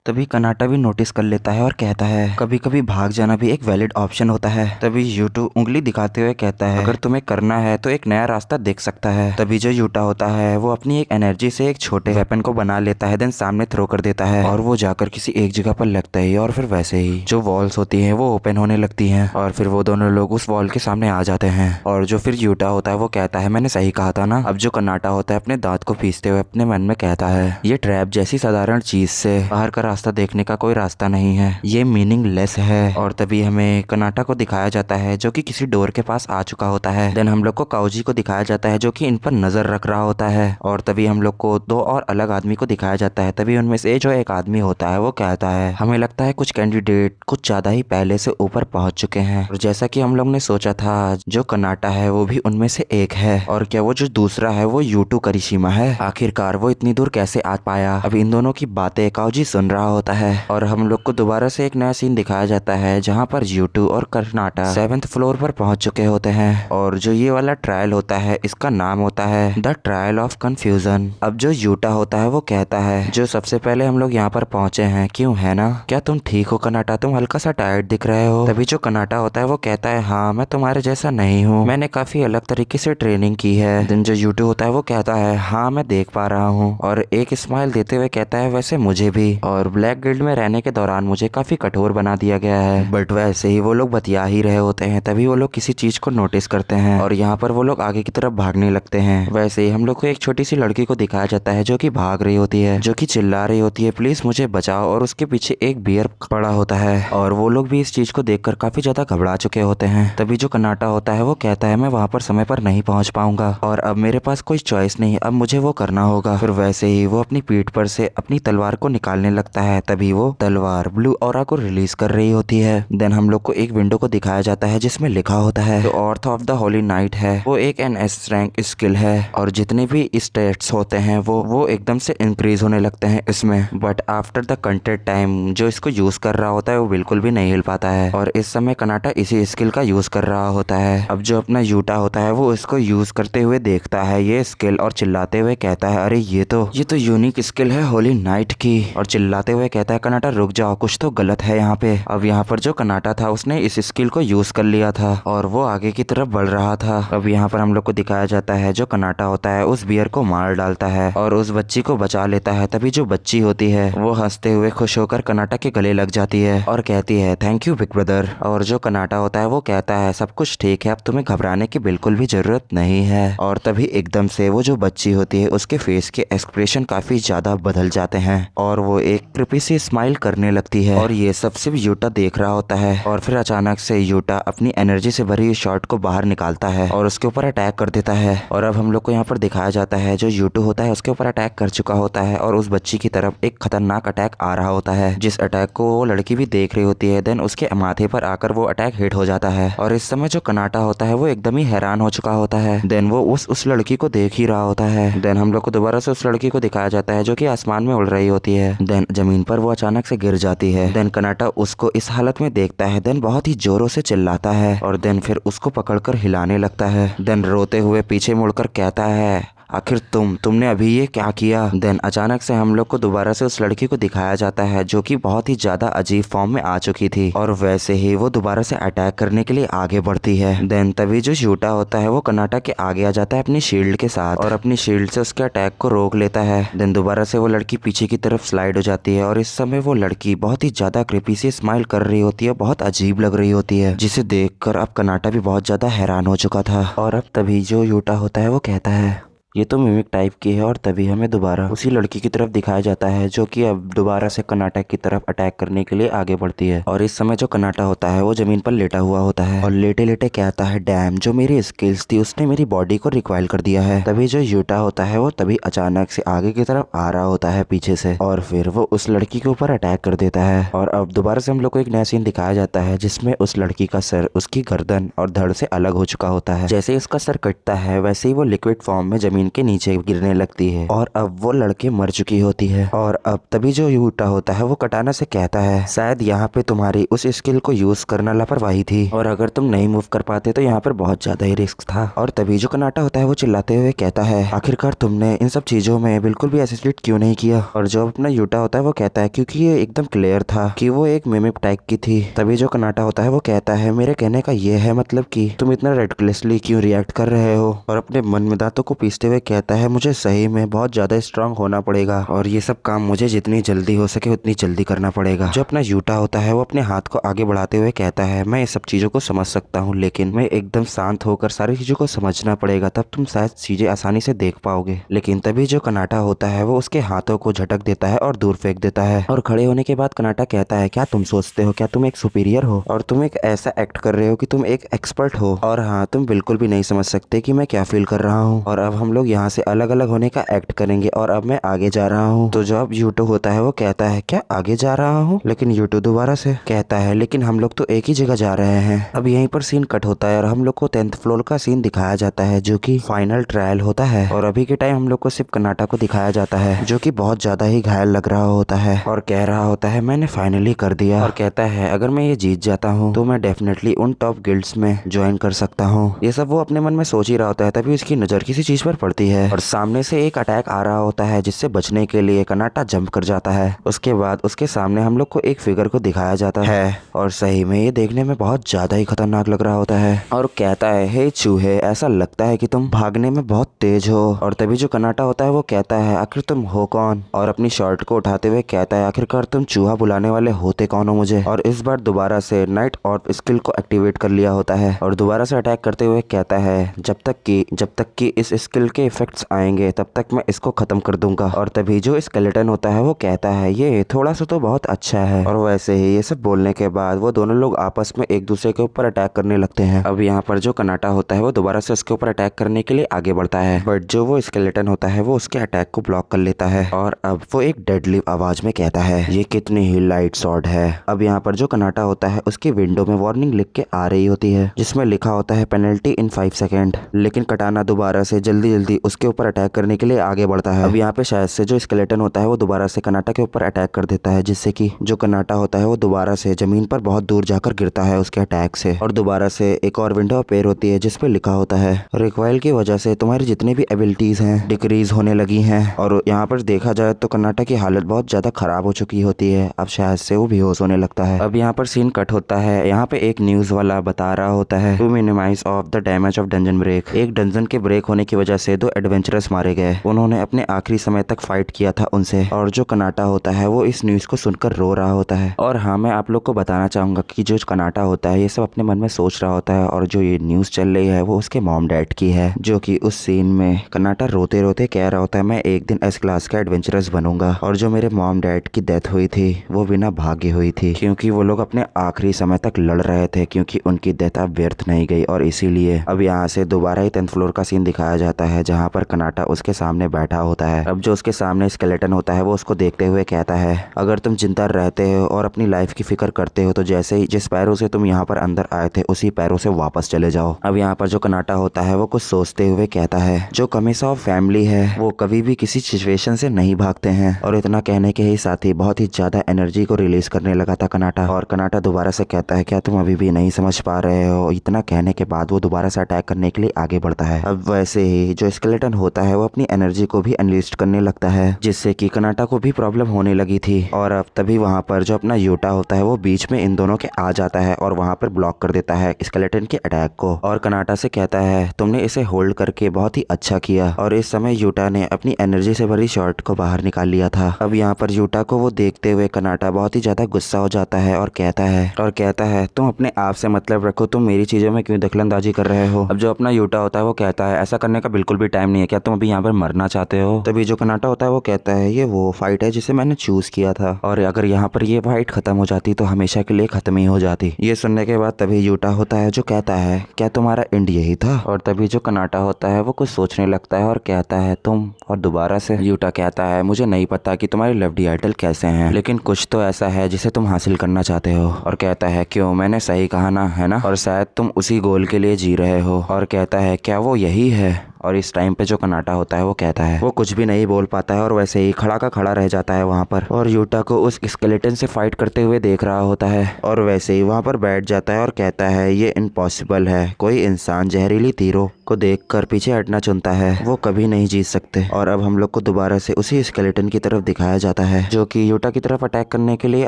तभी कनाटा भी नोटिस कर लेता है और कहता है कभी कभी भाग जाना भी एक वैलिड ऑप्शन होता है। तभी यूटू उंगली दिखाते हुए कहता है अगर तुम्हें करना है तो एक नया रास्ता देख सकता है। तभी जो यूटा होता है वो अपनी एक एनर्जी से एक छोटे वेपन को बना लेता है, देन सामने थ्रो कर देता है और वो जाकर किसी एक जगह पर लगता है और फिर वैसे ही जो वॉल्स होती है वो ओपन होने लगती है और फिर वो दोनों लोग उस वॉल के सामने आ जाते हैं। और जो फिर यूटा होता है वो कहता है मैंने सही कहा था ना। अब जो कनाटा होता है अपने दांत को पीसते हुए अपने मन में कहता है ये ट्रैप जैसी साधारण चीज से बाहर का रास्ता देखने का कोई रास्ता नहीं है, ये मीनिंगलेस है। और तभी हमें कनाटा को दिखाया जाता है जो कि किसी डोर के पास आ चुका होता है। देन हम लोग को काउजी को दिखाया जाता है जो कि इन पर नजर रख रहा होता है। और तभी हम लोग को दो और अलग आदमी को दिखाया जाता है। तभी उनमें से जो एक आदमी होता है वो कहता है हमें लगता है कुछ कैंडिडेट कुछ ज्यादा ही पहले से ऊपर पहुंच चुके हैं और जैसा कि हम लोग ने सोचा था जो कनाटा है वो भी उनमें से एक है। और क्या वो जो दूसरा है वो यूटू करिश्मा है, आखिरकार वो इतनी दूर कैसे आ पाया। अब इन दोनों की बातें काउजी सुन रहा रहा होता है और हम लोग को दोबारा से एक नया सीन दिखाया जाता है जहाँ पर यूटू और कर्नाटा 7th फ्लोर पर पहुंच चुके होते हैं और जो ये वाला ट्रायल होता है इसका नाम होता है द ट्रायल ऑफ कंफ्यूजन। अब जो यूटा होता है वो कहता है जो सबसे पहले हम लोग यहाँ पर पहुंचे हैं, क्यों है ना, क्या तुम ठीक हो कर्नाटा, तुम हल्का सा टायर्ड दिख रहे हो। तभी जो कर्नाटा होता है वो कहता है हाँ मैं तुम्हारे जैसा नहीं हूँ, मैंने काफी अलग तरीके से ट्रेनिंग की है। देन जो यूटू होता है वो कहता है हाँ मैं देख पा रहा हूँ और एक स्माइल देते हुए कहता है वैसे मुझे भी, और ब्लैक गिल्ड में रहने के दौरान मुझे काफी कठोर बना दिया गया है। बट वैसे ही वो लोग बतिया ही रहे होते हैं तभी वो लोग किसी चीज को नोटिस करते हैं और यहाँ पर वो लोग आगे की तरफ भागने लगते हैं। वैसे ही हम लोग को एक छोटी सी लड़की को दिखाया जाता है जो कि भाग रही होती है, जो कि चिल्ला रही होती है प्लीज मुझे बचाओ, और उसके पीछे एक बियर पड़ा होता है और वो लोग भी इस चीज को देखकर काफी ज्यादा घबरा चुके होते हैं। तभी जो कर्नाटा होता है वो कहता है मैं वहां पर समय पर नहीं पहुंच पाऊंगा और अब मेरे पास कोई चॉइस नहीं, अब मुझे वो करना होगा। फिर वैसे ही वो अपनी पीठ पर से अपनी तलवार को निकालने लगता है, तभी वो तलवार ब्लू ऑरा को रिलीज कर रही होती है। देन हम लोग को एक विंडो को दिखाया जाता है जिसमें लिखा होता है जो ऑर्थ ऑफ द होली नाइट है वो एक NS रैंक स्किल है और जितने भी स्टेट्स होते हैं वो एकदम से इंक्रीज होने लगते हैं इसमें। But after the content time जो इसको यूज कर रहा होता है वो बिल्कुल भी नहीं हिल पाता है और इस समय कर्नाटा इसी स्किल का यूज कर रहा होता है। अब जो अपना यूटा होता है वो इसको यूज करते हुए देखता है ये स्किल और चिल्लाते हुए कहता है अरे ये तो यूनिक स्किल है होली नाइट की, और चिल्लाते हुए कहता है कर्नाटा रुक जाओ कुछ तो गलत है यहाँ पे। अब यहाँ पर जो कर्नाटा था उसने इस स्किल को यूज कर लिया था और वो आगे की तरफ बढ़ रहा था। अब यहाँ पर हम लोग को दिखाया जाता है जो कर्नाटा होता है उस बियर को मार डालता है और उस बच्ची को बचा लेता है। तभी जो बच्ची होती है वो हंसते हुए खुश होकर कर्नाटा के गले लग जाती है और कहती है थैंक यू बिग ब्रदर। और जो कर्नाटा होता है वो कहता है सब कुछ ठीक है, अब तुम्हें घबराने की बिल्कुल भी जरूरत नहीं है। और तभी एकदम से वो जो बच्ची होती है उसके फेस के एक्सप्रेशन काफी ज्यादा बदल जाते हैं और वो एक कृपी सी स्माइल करने लगती है और ये सब सिर्फ यूटा देख रहा होता है। और फिर अचानक से यूटा अपनी एनर्जी से भरी शॉट को बाहर निकालता है और उसके ऊपर अटैक कर देता है। और अब हम लोग को यहाँ पर दिखाया जाता है जो यूटू होता है उसके ऊपर अटैक कर चुका होता है और उस बच्ची की तरफ एक खतरनाक अटैक आ रहा होता है जिस अटैक को वो लड़की भी देख रही होती है। देन उसके माथे पर आकर वो अटैक हिट हो जाता है और इस समय जो कर्नाटा होता है वो एकदम ही हैरान हो चुका होता है। देन वो उस लड़की को देख ही रहा होता है। देन हम लोग को दोबारा से उस लड़की को दिखाया जाता है जो कि आसमान में उड़ रही होती है। देन जमीन पर वो अचानक से गिर जाती है। देन कर्नाटा उसको इस हालत में देखता है, देन बहुत ही जोरों से चिल्लाता है और देन फिर उसको पकड़कर हिलाने लगता है। देन रोते हुए पीछे मुड़कर कहता है आखिर तुमने अभी ये क्या किया। देन अचानक से हम लोग को दोबारा से उस लड़की को दिखाया जाता है जो कि बहुत ही ज्यादा अजीब फॉर्म में आ चुकी थी और वैसे ही वो दोबारा से अटैक करने के लिए आगे बढ़ती है। देन तभी जो यूटा होता है वो कर्नाटा के आगे आ जाता है अपनी शील्ड के साथ और अपनी शील्ड से उसके अटैक को रोक लेता है। देन दोबारा से वो लड़की पीछे की तरफ स्लाइड हो जाती है और इस समय वो लड़की बहुत ही ज्यादा क्रिपी सी स्माइल कर रही होती है, बहुत अजीब लग रही होती है, जिसे देखकर अब कर्नाटा भी बहुत ज्यादा हैरान हो चुका था। और अब तभी जो यूटा होता है वो कहता है ये तो मिमिक टाइप की है और तभी हमें दोबारा उसी लड़की की तरफ दिखाया जाता है जो कि अब दोबारा से कर्नाटक की तरफ अटैक करने के लिए आगे बढ़ती है। और इस समय जो कर्नाटक होता है वो जमीन पर लेटा हुआ होता है और लेटे लेटे कहता है डैम जो मेरी स्किल्स थी उसने मेरी बॉडी को रिक्वाइल कर दिया है। तभी जो यूटा होता है वो तभी अचानक से आगे की तरफ आ रहा होता है पीछे से और फिर वो उस लड़की के ऊपर अटैक कर देता है। और अब दोबारा से हम लोग को एक नया सीन दिखाया जाता है जिसमें उस लड़की का सर उसकी गर्दन और धड़ से अलग हो चुका होता है। जैसे उसका सर कटता है वैसे ही वो लिक्विड फॉर्म में जमीन के नीचे गिरने लगती है और अब वो लड़की मर चुकी होती है। और अब तभी जो यूटा होता है वो कटाना से कहता है शायद यहाँ पे तुम्हारी उस स्किल को यूज करना लापरवाही थी और अगर तुम नहीं मूव कर पाते तो यहाँ पर बहुत ज्यादा ही रिस्क था। और तभी जो कर्नाटा होता है वो चिल्लाते हुए कहता है आखिरकार तुमने इन सब चीजों में बिल्कुल भी एसिड क्यों नहीं किया। और जो अपना यूटा होता है वो कहता है क्योंकि ये एकदम क्लियर था कि वो एक मिमिक टाइप की थी। तभी जो कर्नाटा होता है वो कहता है मेरे कहने का ये है मतलब कि तुम इतना रेडक्लेसली क्यों रिएक्ट कर रहे हो। और अपने मन में दांतों को पीसते हुए कहता है मुझे सही में बहुत ज्यादा स्ट्रांग होना पड़ेगा और ये सब काम मुझे जितनी जल्दी हो सके उतनी जल्दी करना पड़ेगा। जो अपना यूटा होता है वो अपने हाथ को आगे बढ़ाते हुए कहता है मैं ये सब चीजों को समझ सकता हूँ लेकिन मैं एकदम शांत होकर सारी चीजों को समझना पड़ेगा तब तुम शायद चीजें आसानी से देख पाओगे। लेकिन तभी जो कर्नाटा होता है वो उसके हाथों को झटक देता है और दूर फेंक देता है। और खड़े होने के बाद कर्नाटा कहता है क्या तुम सोचते हो क्या तुम एक सुपीरियर हो और तुम एक ऐसा एक्ट कर रहे हो कि तुम एक एक्सपर्ट हो और हाँ तुम बिल्कुल भी नहीं समझ सकते कि मैं क्या फील कर रहा हूँ। और अब हम लोग लोग यहाँ से अलग अलग होने का एक्ट करेंगे और अब मैं आगे जा रहा हूँ। तो जो अब यूटो होता है वो कहता है क्या आगे जा रहा हूँ, लेकिन यूटो दोबारा से कहता है लेकिन हम लोग तो एक ही जगह जा रहे हैं। अब यहीं पर सीन कट होता है और हम लोग को 10th फ्लोर का सीन दिखाया जाता है जो कि फाइनल ट्रायल होता है। और अभी के टाइम हम लोग को सिर्फ कर्नाटक को दिखाया जाता है जो कि बहुत ज्यादा ही घायल लग रहा होता है और कह रहा होता है मैंने फाइनली कर दिया। और कहता है अगर मैं ये जीत जाता हूँ तो मैं डेफिनेटली उन टॉप गिल्ड्स में ज्वाइन कर सकता हूँ। ये सब वो अपने मन में सोच ही रहा होता है, तभी उसकी नजर किसी चीज पर पड़ती है और सामने से एक अटैक आ रहा होता है जिससे बचने के लिए कर्नाटक जंप कर जाता है। उसके बाद उसके सामने हम लोग को एक फिगर को दिखाया जाता है और सही में ये देखने में बहुत ज्यादा ही खतरनाक लग रहा होता है और कहता है हे चूहे, ऐसा लगता है कि तुम भागने में बहुत तेज हो। और तभी जो कर्नाटक होता है वो कहता है आखिर तुम हो कौन, और अपनी शर्ट को उठाते हुए कहता है आखिरकार तुम चूहा बुलाने वाले होते कौन हो मुझे। और इस बार दोबारा से नाइट ऑर्ब स्किल को एक्टिवेट कर लिया होता है और दोबारा से अटैक करते हुए कहता है जब तक कि इस स्किल के इफेक्ट्स आएंगे तब तक मैं इसको खत्म कर दूंगा। और तभी जो स्केलेटन होता है वो कहता है ये थोड़ा सा तो बहुत अच्छा है। और वैसे ही ये सब बोलने के बाद वो दोनों लोग आपस में एक दूसरे के ऊपर अटैक करने लगते हैं। अब यहाँ पर जो कर्नाटक होता है वो दोबारा से उसके ऊपर अटैक करने के लिए आगे बढ़ता है, बट जो वो स्केलेटन होता है वो उसके अटैक को ब्लॉक कर लेता है और अब वो एक डेडली आवाज में कहता है ये कितनी ही लाइट शॉट है। अब यहाँ पर जो कर्नाटक होता है उसकी विंडो में वार्निंग लिख के आ रही होती है जिसमें लिखा होता है पेनल्टी इन 5 सेकेंड, लेकिन कटाना दोबारा से जल्दी उसके ऊपर अटैक करने के लिए आगे बढ़ता है। अब यहाँ पे शायद से जो स्केलेटन होता है वो दोबारा से कर्नाटक के ऊपर अटैक कर देता है जिससे कि जो कर्नाटक होता है वो दोबारा से जमीन पर बहुत दूर जाकर गिरता है उसके अटैक से। और दोबारा से एक और विंडो अपेयर होती है जिसपे लिखा होता है रिकॉइल की वजह से तुम्हारी जितनी भी एबिलिटीज हैं डिक्रीज होने लगी हैं। और यहाँ पर देखा जाए तो कर्नाटक की हालत बहुत ज्यादा खराब हो चुकी होती है, अब शायद से वो बेहोश होने लगता है। अब यहाँ पर सीन कट होता है, यहाँ पे एक न्यूज वाला बता रहा होता है to minimise of the damage of dungeon break. एक डंजन के ब्रेक होने की वजह से 2 एडवेंचरर्स मारे गए, उन्होंने अपने आखिरी समय तक फाइट किया था उनसे। और जो कर्नाटक होता है वो इस न्यूज को सुनकर रो रहा होता है। और हाँ, मैं आप लोग को बताना चाहूंगा कि जो कर्नाटक होता है ये सब अपने मन में सोच रहा होता है और जो ये न्यूज चल रही है वो उसके मॉम डैड की है, जो कि उस सीन में कर्नाटक रोते रोते कह रहा होता है मैं एक दिन एस क्लास का एडवेंचरस बनूंगा। और जो मेरे मॉम डैड की डेथ हुई थी वो बिना भाग्य हुई थी क्योंकि वो लोग अपने आखिरी समय तक लड़ रहे थे, क्योंकि उनकी डेथ अब व्यर्थ नहीं गई। और इसीलिए अब यहाँ से दोबारा ही 10th फ्लोर का सीन दिखाया जाता है जहाँ पर कर्नाटक उसके सामने बैठा होता है। अब जो उसके सामने स्केलेटन होता है वो उसको देखते हुए कहता है अगर तुम जिंदा रहते हो और अपनी लाइफ की फिक्र करते हो तो जैसे ही जिस पैरों से तुम यहाँ पर अंदर आए थे उसी पैरों से वापस चले जाओ। अब यहाँ पर जो कर्नाटक होता है वो कुछ सोचते हुए कहता है जो कमिस ऑफ फैमिली है वो कभी भी किसी सिचुएशन से नहीं भागते हैं। और इतना कहने के ही साथ ही बहुत ही ज्यादा एनर्जी को रिलीज करने लगा था कर्नाटक। और कर्नाटक दोबारा से कहता है क्या तुम अभी भी नहीं समझ पा रहे हो। इतना कहने के बाद वो दोबारा से अटैक करने के लिए आगे बढ़ता है। अब वैसे ही जो स्केलेटन होता है वो अपनी एनर्जी को भी अनलिस्ट करने लगता है जिससे कि कर्नाटक को भी प्रॉब्लम होने लगी थी। और अब तभी वहाँ पर जो अपना यूटा होता है वो बीच में इन दोनों के आ जाता है और वहाँ पर ब्लॉक कर देता है स्केलेटन के अटैक को। और कर्नाटक से कहता है तुमने इसे होल्ड करके बहुत ही अच्छा किया। और इस समय यूटा ने अपनी एनर्जी से भरी शॉट को बाहर निकाल लिया था। अब यहाँ पर यूटा को वो देखते हुए कर्नाटक बहुत ही ज्यादा गुस्सा हो जाता है और कहता है तुम अपने आप से मतलब रखो, तुम मेरी चीजों में क्यों दखलंदाजी कर रहे हो। अब जो अपना यूटा होता है वो कहता है ऐसा करने का बिल्कुल भी टाइम नहीं है, क्या तुम अभी यहाँ पर मरना चाहते हो। तभी जो कर्नाटक होता है वो कहता है ये वो फाइट है जिसे मैंने चूज किया था और अगर यहाँ पर ये फाइट खत्म हो जाती तो हमेशा के लिए खत्म ही हो जाती। ये सुनने के बाद तभी यूटा होता है जो कहता है क्या तुम्हारा एंड यही था। और तभी जो कर्नाटक होता है वो कुछ सोचने लगता है और कहता है तुम। और दोबारा से यूटा कहता है मुझे नहीं पता कि तुम्हारे लवली आइडल कैसे हैं, लेकिन कुछ तो ऐसा है जिसे तुम हासिल करना चाहते हो। और कहता है क्यों, मैंने सही कहा ना, है ना, और शायद तुम उसी गोल के लिए जी रहे हो। और कहता है क्या वो यही है। और इस टाइम पे जो कर्नाटक होता है वो कहता है वो कुछ भी नहीं बोल पाता है और वैसे ही खड़ा का खड़ा रह जाता है वहाँ पर। और यूटा को उस स्केलेटन से फाइट करते हुए देख रहा होता है और वैसे ही वहाँ पर बैठ जाता है और कहता है ये इम्पॉसिबल है, कोई इंसान जहरीली तीरों को देखकर पीछे हटना चुनता है वो कभी नहीं जीत सकते। और अब हम लोग को दोबारा से उसी स्केलेटन की तरफ दिखाया जाता है जो कि यूटा की तरफ अटैक करने के लिए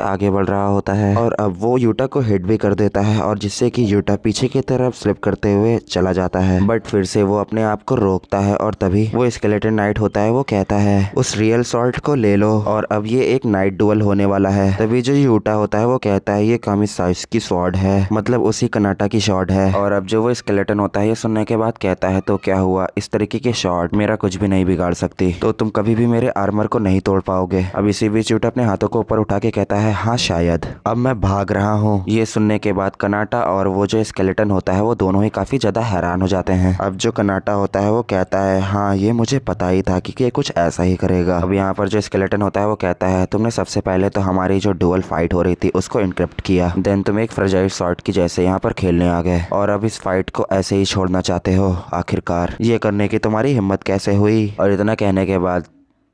आगे बढ़ रहा होता है। और अब वो यूटा को हिट भी कर देता है और जिससे कि यूटा पीछे की तरफ स्लिप करते हुए चला जाता है, बट फिर से वो अपने आप को रोकता है। और तभी वो स्केलेटन नाइट होता है वो कहता है उस रियल सॉल्ट को ले लो और अब ये एक नाइट डुअल होने वाला है। तभी जो यूटा होता है वो कहता है ये कामिस साइज की स्वॉर्ड है, मतलब उसी कर्नाटक की शॉट है। और अब जो वो स्केलेटन होता है ये सुनने के बाद कहता है तो क्या हुआ, इस तरीके के शॉट मेरा कुछ भी नहीं बिगाड़ सकती, तो तुम कभी भी मेरे आर्मर को नहीं तोड़ पाओगे। अब इसी बीच यूटा अपने हाथों को ऊपर उठा के कहता है हाँ शायद, अब मैं भाग रहा हूँ। ये सुनने के बाद कर्नाटक और वो जो स्केलेटन होता है वो दोनों ही काफी ज्यादा हैरान हो जाते हैं। अब जो कर्नाटक होता है वो कहता है हाँ ये मुझे पता ही था कि ये कुछ ऐसा ही करेगा। अब यहाँ पर जो स्केलेटन होता है वो कहता है तुमने सबसे पहले तो हमारी जो डुअल फाइट हो रही थी उसको इनक्रिप्ट किया, देन तुम एक फ्रेजाइल सॉर्ट की जैसे यहाँ पर खेलने आ गए और अब इस फाइट को ऐसे ही छोड़ना चाहते हो। आखिरकार ये करने की तुम्हारी हिम्मत कैसे हुई? और इतना कहने के बाद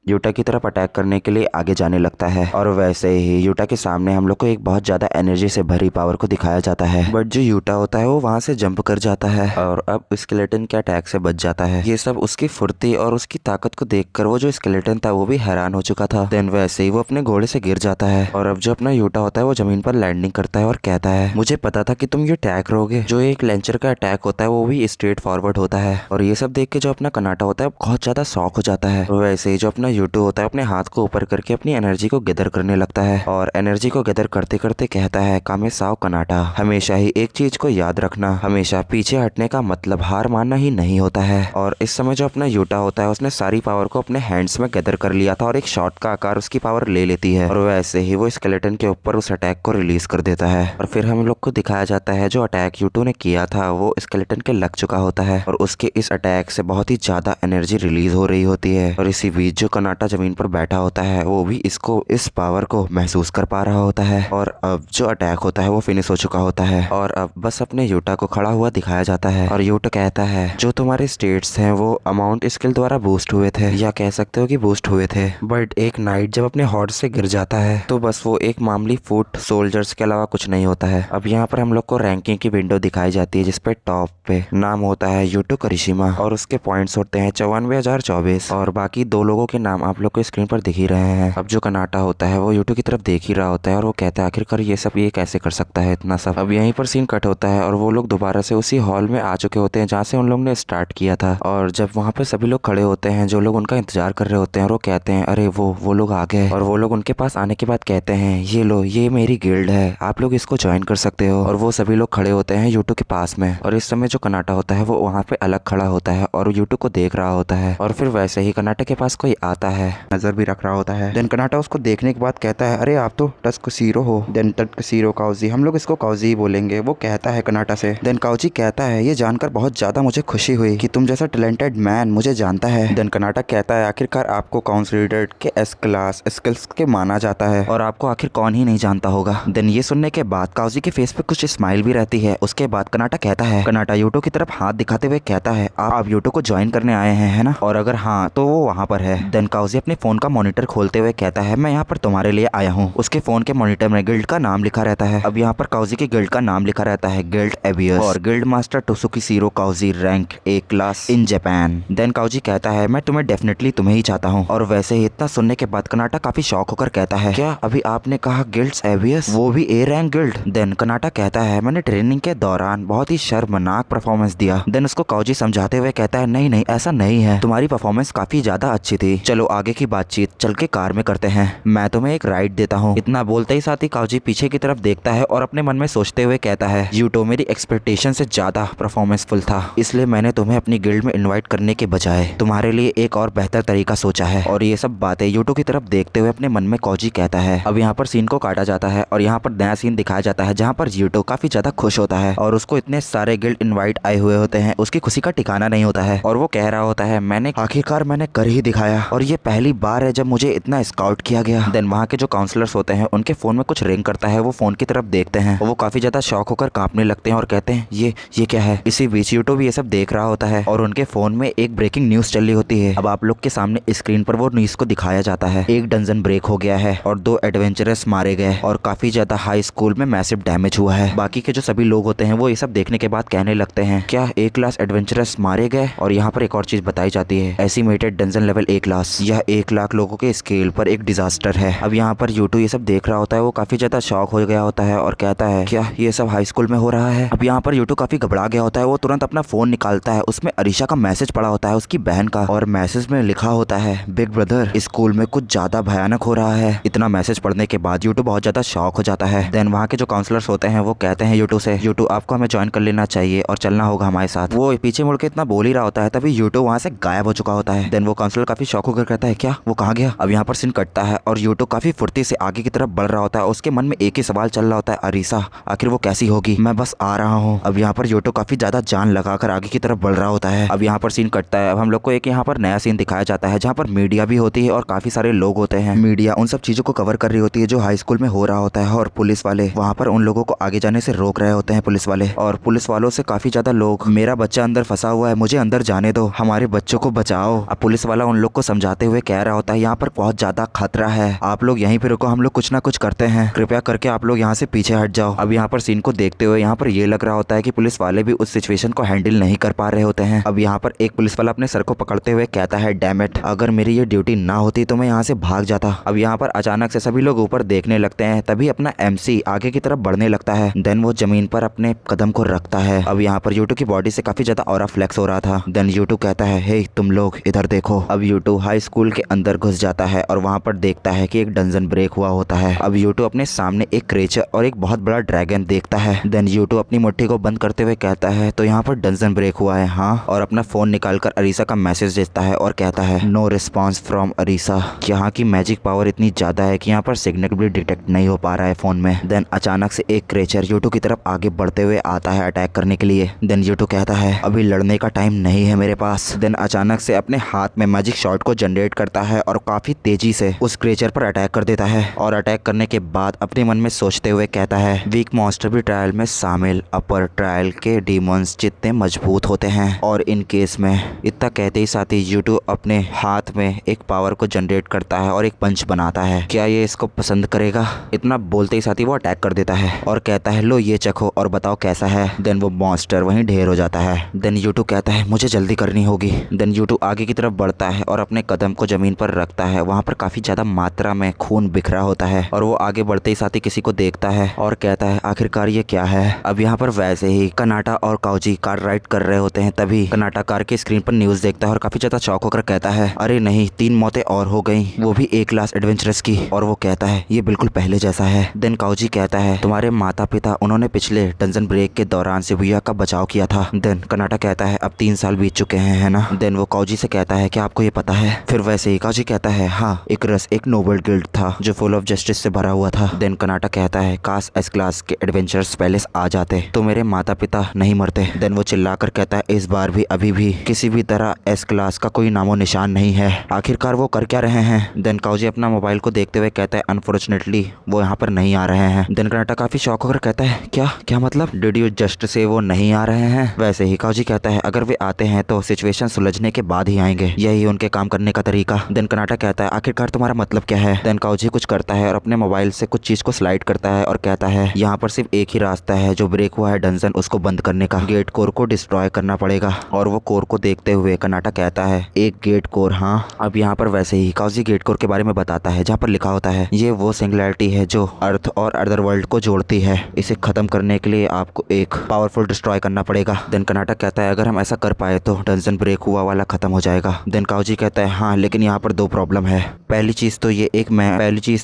यूटा की तरफ अटैक करने के लिए आगे जाने लगता है और वैसे ही यूटा के सामने हम लोग को एक बहुत ज्यादा एनर्जी से भरी पावर को दिखाया जाता है, बट जो यूटा होता है वो वहां से जंप कर जाता है और अब स्केलेटन के अटैक से बच जाता है। ये सब उसकी फुर्ती और उसकी ताकत को देखकर वो जो स्केलेटन था वो भी हैरान हो चुका था। देन वैसे ही वो अपने घोड़े से गिर जाता है और अब जो अपना यूटा होता है वो जमीन पर लैंडिंग करता है और कहता है मुझे पता था कि तुम ये अटैक करोगे। जो एक लैंचर का अटैक होता है वो भी स्ट्रेट फॉरवर्ड होता है और ये सब देख के जो अपना कनाटा होता है बहुत ज्यादा शॉक हो जाता है। वैसे ही जो अपना यूटू होता है अपने हाथ को ऊपर करके अपनी एनर्जी को गैदर करने लगता है और एनर्जी को गैदर करते करते कहता है कामेसाओ कनाटा, हमेशा ही एक चीज को याद रखना, हमेशा पीछे हटने का मतलब हार मानना ही नहीं होता है। और इस समय जो अपना यूटा होता है उसने सारी पावर को अपने हैंड्स में गैदर कर लिया था और एक शॉट का आकार उसकी पावर ले लेती है और वैसे ही वो स्केलेटन के ऊपर उस अटैक को रिलीज कर देता है और फिर हम लोग को दिखाया जाता है जो अटैक यूटू ने किया था वो स्केलेटन के लग चुका होता है और उसके इस अटैक से बहुत ही ज्यादा एनर्जी रिलीज हो रही होती है और इसी बीच जो कनाटा जमीन पर बैठा होता है वो भी इस पावर को महसूस कर पा रहा होता है और अब जो अटैक होता है वो फिनिश हो चुका होता है और अब बस अपने यूटा को खड़ा हुआ दिखाया जाता है और यूटा कहता है जो तुम्हारे स्टेट्स हैं वो अमाउंट स्किल द्वारा बूस्ट हुए थे या कह सकते हो कि बूस्ट हुए थे, बट एक नाइट जब अपने हॉर्स से गिर जाता है तो बस वो एक मामूली फुट सोल्जर्स के अलावा कुछ नहीं होता है। अब यहाँ पर हम लोग को रैंकिंग की विंडो दिखाई जाती है जिसपे टॉप पे नाम होता है यूटो करिशिमा और उसके पॉइंट्स होते हैं 94,024 और बाकी दो लोगों के नाम आप लोग को स्क्रीन पर दिख ही रहे हैं। अब जो कनाटा होता है वो यूटू की तरफ देख ही रहा होता है और वो कहता है आखिरकार ये कैसे कर सकता है इतना सब। अब यहीं पर सीन कट होता है और वो लोग दोबारा से उसी हॉल में आ चुके होते हैं जहाँ से उन लोगों ने स्टार्ट किया था और जब वहाँ पे सभी लोग खड़े होते हैं जो लोग उनका इंतजार कर रहे होते हैं और वो कहते हैं अरे वो लोग आ गए और वो लोग उनके पास आने के बाद कहते हैं ये लो ये मेरी गिल्ड है, आप लोग इसको ज्वाइन कर सकते हो और वो सभी लोग खड़े होते हैं यूटू के पास में और इस समय जो कनाटा होता है वो वहाँ पे अलग खड़ा होता है और यूटू को देख रहा होता है और फिर वैसे ही कनाटा के पास कोई आता है, नजर भी रख रहा होता है। देन कनाटा उसको देखने के बाद कहता है अरे आप तो टस्कसीरो हो। देन टस्कसीरो काउजी, हम लोग इसको काउजी बोलेंगे, वो कहता है कनाटा से। देन काउजी कहता है ये जानकर बहुत ज्यादा मुझे खुशी हुई कि तुम जैसा टैलेंटेड मैन मुझे जानता है। देन कनाटा कहता है आखिरकार आपको काउंसिलर के एस क्लास स्किल्स के माना जाता है और आपको आखिर कौन ही नहीं जानता होगा। देन ये सुनने के बाद काउजी के फेस पे कुछ स्माइल भी रहती है। उसके बाद कनाटा कहता है, कनाटा यूटो की तरफ हाथ दिखाते हुए कहता है आप यूटो को ज्वाइन करने आए हैं है ना, और अगर हाँ तो वो वहाँ पर है। देन काउजी अपने फोन का मॉनिटर खोलते हुए कहता है मैं यहाँ पर तुम्हारे लिए आया हूँ। उसके फोन के मॉनिटर में गिल्ड का नाम लिखा रहता है। अब यहाँ पर काउजी की गिल्ड का नाम लिखा रहता है गिल्ड एबियस और guild master Tosukishiro Kouji rank A class in Japan. Then Kouji कहता है मैं डेफिनेटली तुम्हें ही चाहता हूँ और वैसे ही इतना सुनने के बाद कनाटा काफी शॉक होकर कहता है क्या अभी आपने कहा गिल्ड्स एबियस, वो भी ए रैंक गिल्ड। देन कनाटा कहता है मैंने ट्रेनिंग के दौरान बहुत ही शर्मनाक परफॉर्मेंस दिया। देन उसको काउजी समझाते हुए कहता है नहीं नहीं ऐसा नहीं है, तुम्हारी परफॉर्मेंस काफी ज्यादा अच्छी थी, चलो आगे की बातचीत चल के कार में करते हैं, मैं तुम्हें एक राइड देता हूँ। इतना बोलते ही साथ ही काउजी पीछे की तरफ देखता है और अपने मन में सोचते हुए कहता है यूटो मेरी एक्सपेक्टेशन से ज्यादा परफॉर्मेंसफुल था, इसलिए मैंने तुम्हें अपनी गिल्ड में इनवाइट करने के बजाय तुम्हारे लिए एक और बेहतर तरीका सोचा है। और ये सब बातें यूटो की तरफ देखते हुए अपने मन में काउजी कहता है। अब यहाँ पर सीन को काटा जाता है और यहाँ पर नया सीन दिखाया जाता है जहाँ पर यूटो काफी ज्यादा खुश होता है और उसको इतने सारे गिल्ड इनवाइट आए हुए होते हैं, उसकी खुशी का ठिकाना नहीं होता है और वो कह रहा होता है मैंने आखिरकार मैंने कर ही दिखाया और ये पहली बार है जब मुझे इतना स्काउट किया गया। देन वहाँ के जो काउंसलर्स होते हैं उनके फोन में कुछ रिंग करता है, वो फोन की तरफ देखते हैं और वो काफी ज्यादा शॉक होकर कांपने लगते हैं और कहते हैं ये क्या है। इसी बीच यूटो भी ये सब देख रहा होता है और उनके फोन में एक ब्रेकिंग न्यूज चल रही होती है। अब आप लोग के सामने स्क्रीन पर वो न्यूज को दिखाया जाता है, एक डंजन ब्रेक हो गया है और 2 एडवेंचरर्स मारे गए और काफी ज्यादा हाई स्कूल में मैसिव डैमेज हुआ है। बाकी के जो सभी लोग होते हैं वो ये सब देखने के बाद कहने लगते हैं क्या A क्लास एडवेंचरर्स मारे गए। और यहाँ पर एक और चीज बताई जाती है, estimated dungeon level A class, यह 1 लाख लोगों के स्केल पर एक डिजास्टर है। अब यहाँ पर यूटू ये सब देख रहा होता है, वो काफी ज्यादा शॉक हो गया होता है और कहता है क्या ये सब हाई स्कूल में हो रहा है। अब यहाँ पर यूटू काफी घबरा गया होता है, वो तुरंत अपना फोन निकालता है, उसमें अरीशा का मैसेज पड़ा होता है उसकी बहन का और मैसेज में लिखा होता है बिग ब्रदर स्कूल में कुछ ज्यादा भयानक हो रहा है। इतना मैसेज पढ़ने के बाद यूटू बहुत ज्यादा शॉक हो जाता है। देन वहाँ के जो काउंसलर्स होते हैं वो कहते हैं यूटू से यूटू आपको हमें ज्वाइन कर लेना चाहिए और चलना होगा हमारे साथ। वो पीछे मुड़ के इतना बोल ही रहा होता है तभी यूटू वहाँ से गायब हो चुका होता है। देन वो काउंसलर काफी शॉक होकर होकर कहता है क्या वो कहाँ गया। अब यहाँ पर सीन कटता है और यूटो काफी फुर्ती से आगे की तरफ बढ़ रहा होता है। उसके मन में एक ही सवाल चल रहा होता है, अरीसा आखिर वो कैसी होगी, मैं बस आ रहा हूँ। अब यहाँ पर यूटो काफी ज्यादा जान लगाकर आगे की तरफ बढ़ रहा होता है। अब यहाँ पर सीन कटता है। अब हम लोग को एक यहाँ पर नया सीन दिखाया जाता है जहाँ पर मीडिया भी होती है और काफी सारे लोग होते हैं। मीडिया उन सब चीजों को कवर कर रही होती है जो हाई स्कूल में हो रहा होता है और पुलिस वाले वहाँ पर उन लोगों को आगे जाने से रोक रहे होते हैं पुलिस वाले। और पुलिस वालों से काफी ज्यादा लोग, मेरा बच्चा अंदर फंसा हुआ है, मुझे अंदर जाने दो, हमारे बच्चों को बचाओ। अब पुलिस वाला उन लोग को समझाते हुए कह रहा होता है यहाँ पर बहुत ज्यादा खतरा है, आप लोग यहीं पे रुको, हम लोग कुछ ना कुछ करते हैं, कृपया करके आप लोग यहाँ से पीछे हट जाओ। अब यहाँ पर सीन को देखते हुए यहाँ पर ये लग रहा होता है कि पुलिस वाले भी उस सिचुएशन को हैंडल नहीं कर पा रहे होते हैं। अब यहाँ पर एक पुलिस वाला अपने सर को पकड़ते हुए कहता है, डैम इट, अगर मेरी ये ड्यूटी ना होती तो मैं यहाँ से भाग जाता। अब यहाँ पर अचानक से सभी लोग ऊपर देखने लगते हैं। तभी अपना MC आगे की तरफ बढ़ने लगता है। देन वो जमीन पर अपने कदम को रखता है। अब यहाँ पर यूटू की बॉडी से काफी ज्यादा ऑरा फ्लेक्स हो रहा था। देन यूटू कहता है, हे तुम लोग इधर देखो। अब यूटू हाई स्कूल के अंदर घुस जाता है और वहाँ पर देखता है कि एक डंजन ब्रेक हुआ होता है। अब यूटू अपने सामने एक क्रेचर और एक बहुत बड़ा ड्रैगन देखता है। देन यूटू अपनी मुट्ठी को बंद करते हुए कहता है, तो यहाँ पर डंजन ब्रेक हुआ है हाँ, और अपना फोन निकालकर अरीसा का मैसेज देता है और कहता है, नो रिस्पॉन्स फ्रॉम अरीसा। यहाँ की मैजिक पावर इतनी ज्यादा है कि यहाँ पर सिग्नल भी डिटेक्ट नहीं हो पा रहा है फोन में। देन अचानक से एक क्रेचर यूटू की तरफ आगे बढ़ते हुए आता है अटैक करने के लिए। देन यूटू कहता है, अभी लड़ने का टाइम नहीं है मेरे पास। देन अचानक से अपने हाथ में मैजिक शॉट को जनरेट करता है और काफी तेजी से उस क्रेचर पर अटैक कर देता है। और अटैक करने के बाद अपने मन में सोचते हुए कहता है, वीक मॉन्स्टर भी ट्रायल में शामिल अपर ट्रायल के डीमंस जितने मजबूत होते हैं। और इन केस में इतना कहते ही साथ ही यूटू अपने हाथ में एक पावर को जनरेट करता है और एक पंच बनाता है। क्या ये इसको पसंद करेगा? इतना बोलते ही साथ ही वो अटैक कर देता है और कहता है, लो ये चखो और बताओ कैसा है। देन वो मॉन्स्टर वहीं ढेर हो जाता है। देन यूटू कहता है, मुझे जल्दी करनी होगी। देन यूटू आगे की तरफ बढ़ता है और अपने कदम को जमीन पर रखता है। वहाँ पर काफी ज्यादा मात्रा में खून बिखरा होता है और वो आगे बढ़ते ही साथ ही किसी को देखता है और कहता है, आखिरकार ये क्या है। अब यहाँ पर वैसे ही कनाटा और काउजी कार राइड कर रहे होते हैं। तभी कनाटा कार के स्क्रीन पर न्यूज देखता है और काफी ज्यादा शॉक होकर कहता है, अरे नहीं, 3 मौतें और हो गई, वो भी A क्लास एडवेंचरस की। और वो कहता है, ये बिल्कुल पहले जैसा है। देन काउजी कहता है, तुम्हारे माता पिता उन्होंने पिछले डंजन ब्रेक के दौरान शिबुया का बचाव किया था। देन कनाटा कहता है, अब 3 साल बीत चुके हैं, है ना। देन वो काउजी से कहता है, क्या आपको ये पता है? फिर वैसे ही काउजी कहता है, हाँ, इकरस एक नोबल गिल्ड था जो फुल ऑफ जस्टिस से भरा हुआ था। देन कनाटा कहता है, काश S क्लास के एडवेंचरस पैलेस आ जाते तो मेरे माता पिता नहीं मरते। देन वो चिल्लाकर कहता है, इस बार भी अभी भी किसी भी तरह S क्लास का कोई नामो निशान नहीं है, आखिरकार वो कर क्या रहे हैं। देन काउजी अपना मोबाइल को देखते हुए कहता है, अनफॉर्चुनेटली वो यहाँ पर नहीं आ रहे हैं। देन कनाटा काफी शॉक होकर कहता है, क्या क्या मतलब, डिड यू जस्ट से वो नहीं आ रहे हैं? वैसे ही काउजी कहता है, अगर वे आते हैं तो सिचुएशन सुलझने के बाद ही आएंगे, यही उनके काम करने का तरीका। देन कनाटा कहता है, आखिरकार तुम्हारा मतलब क्या है? देन काउजी कुछ करता है और अपने मोबाइल से कुछ चीज को स्लाइड करता है और कहता है, यहाँ पर सिर्फ एक ही रास्ता है जो ब्रेक हुआ है डंजन उसको बंद करने का, गेट कोर को डिस्ट्रॉय करना पड़ेगा। और वो कोर को देखते हुए कनाटा कहता है, एक गेट कोर हाँ। अब यहाँ पर वैसे ही काउजी गेट कोर के बारे में बताता है जहाँ पर लिखा होता है, ये वो सिंगुलैरिटी है जो अर्थ और अदर वर्ल्ड को जोड़ती है, इसे खत्म करने के लिए आपको एक पावरफुल डिस्ट्रॉय करना पड़ेगा। देन कनाटा कहता है, अगर हम ऐसा कर पाए तो डंजन ब्रेक हुआ वाला खत्म हो जाएगा। देन काउजी कहता है, हाँ लेकिन यहाँ पर 2 प्रॉब्लम है। पहली चीज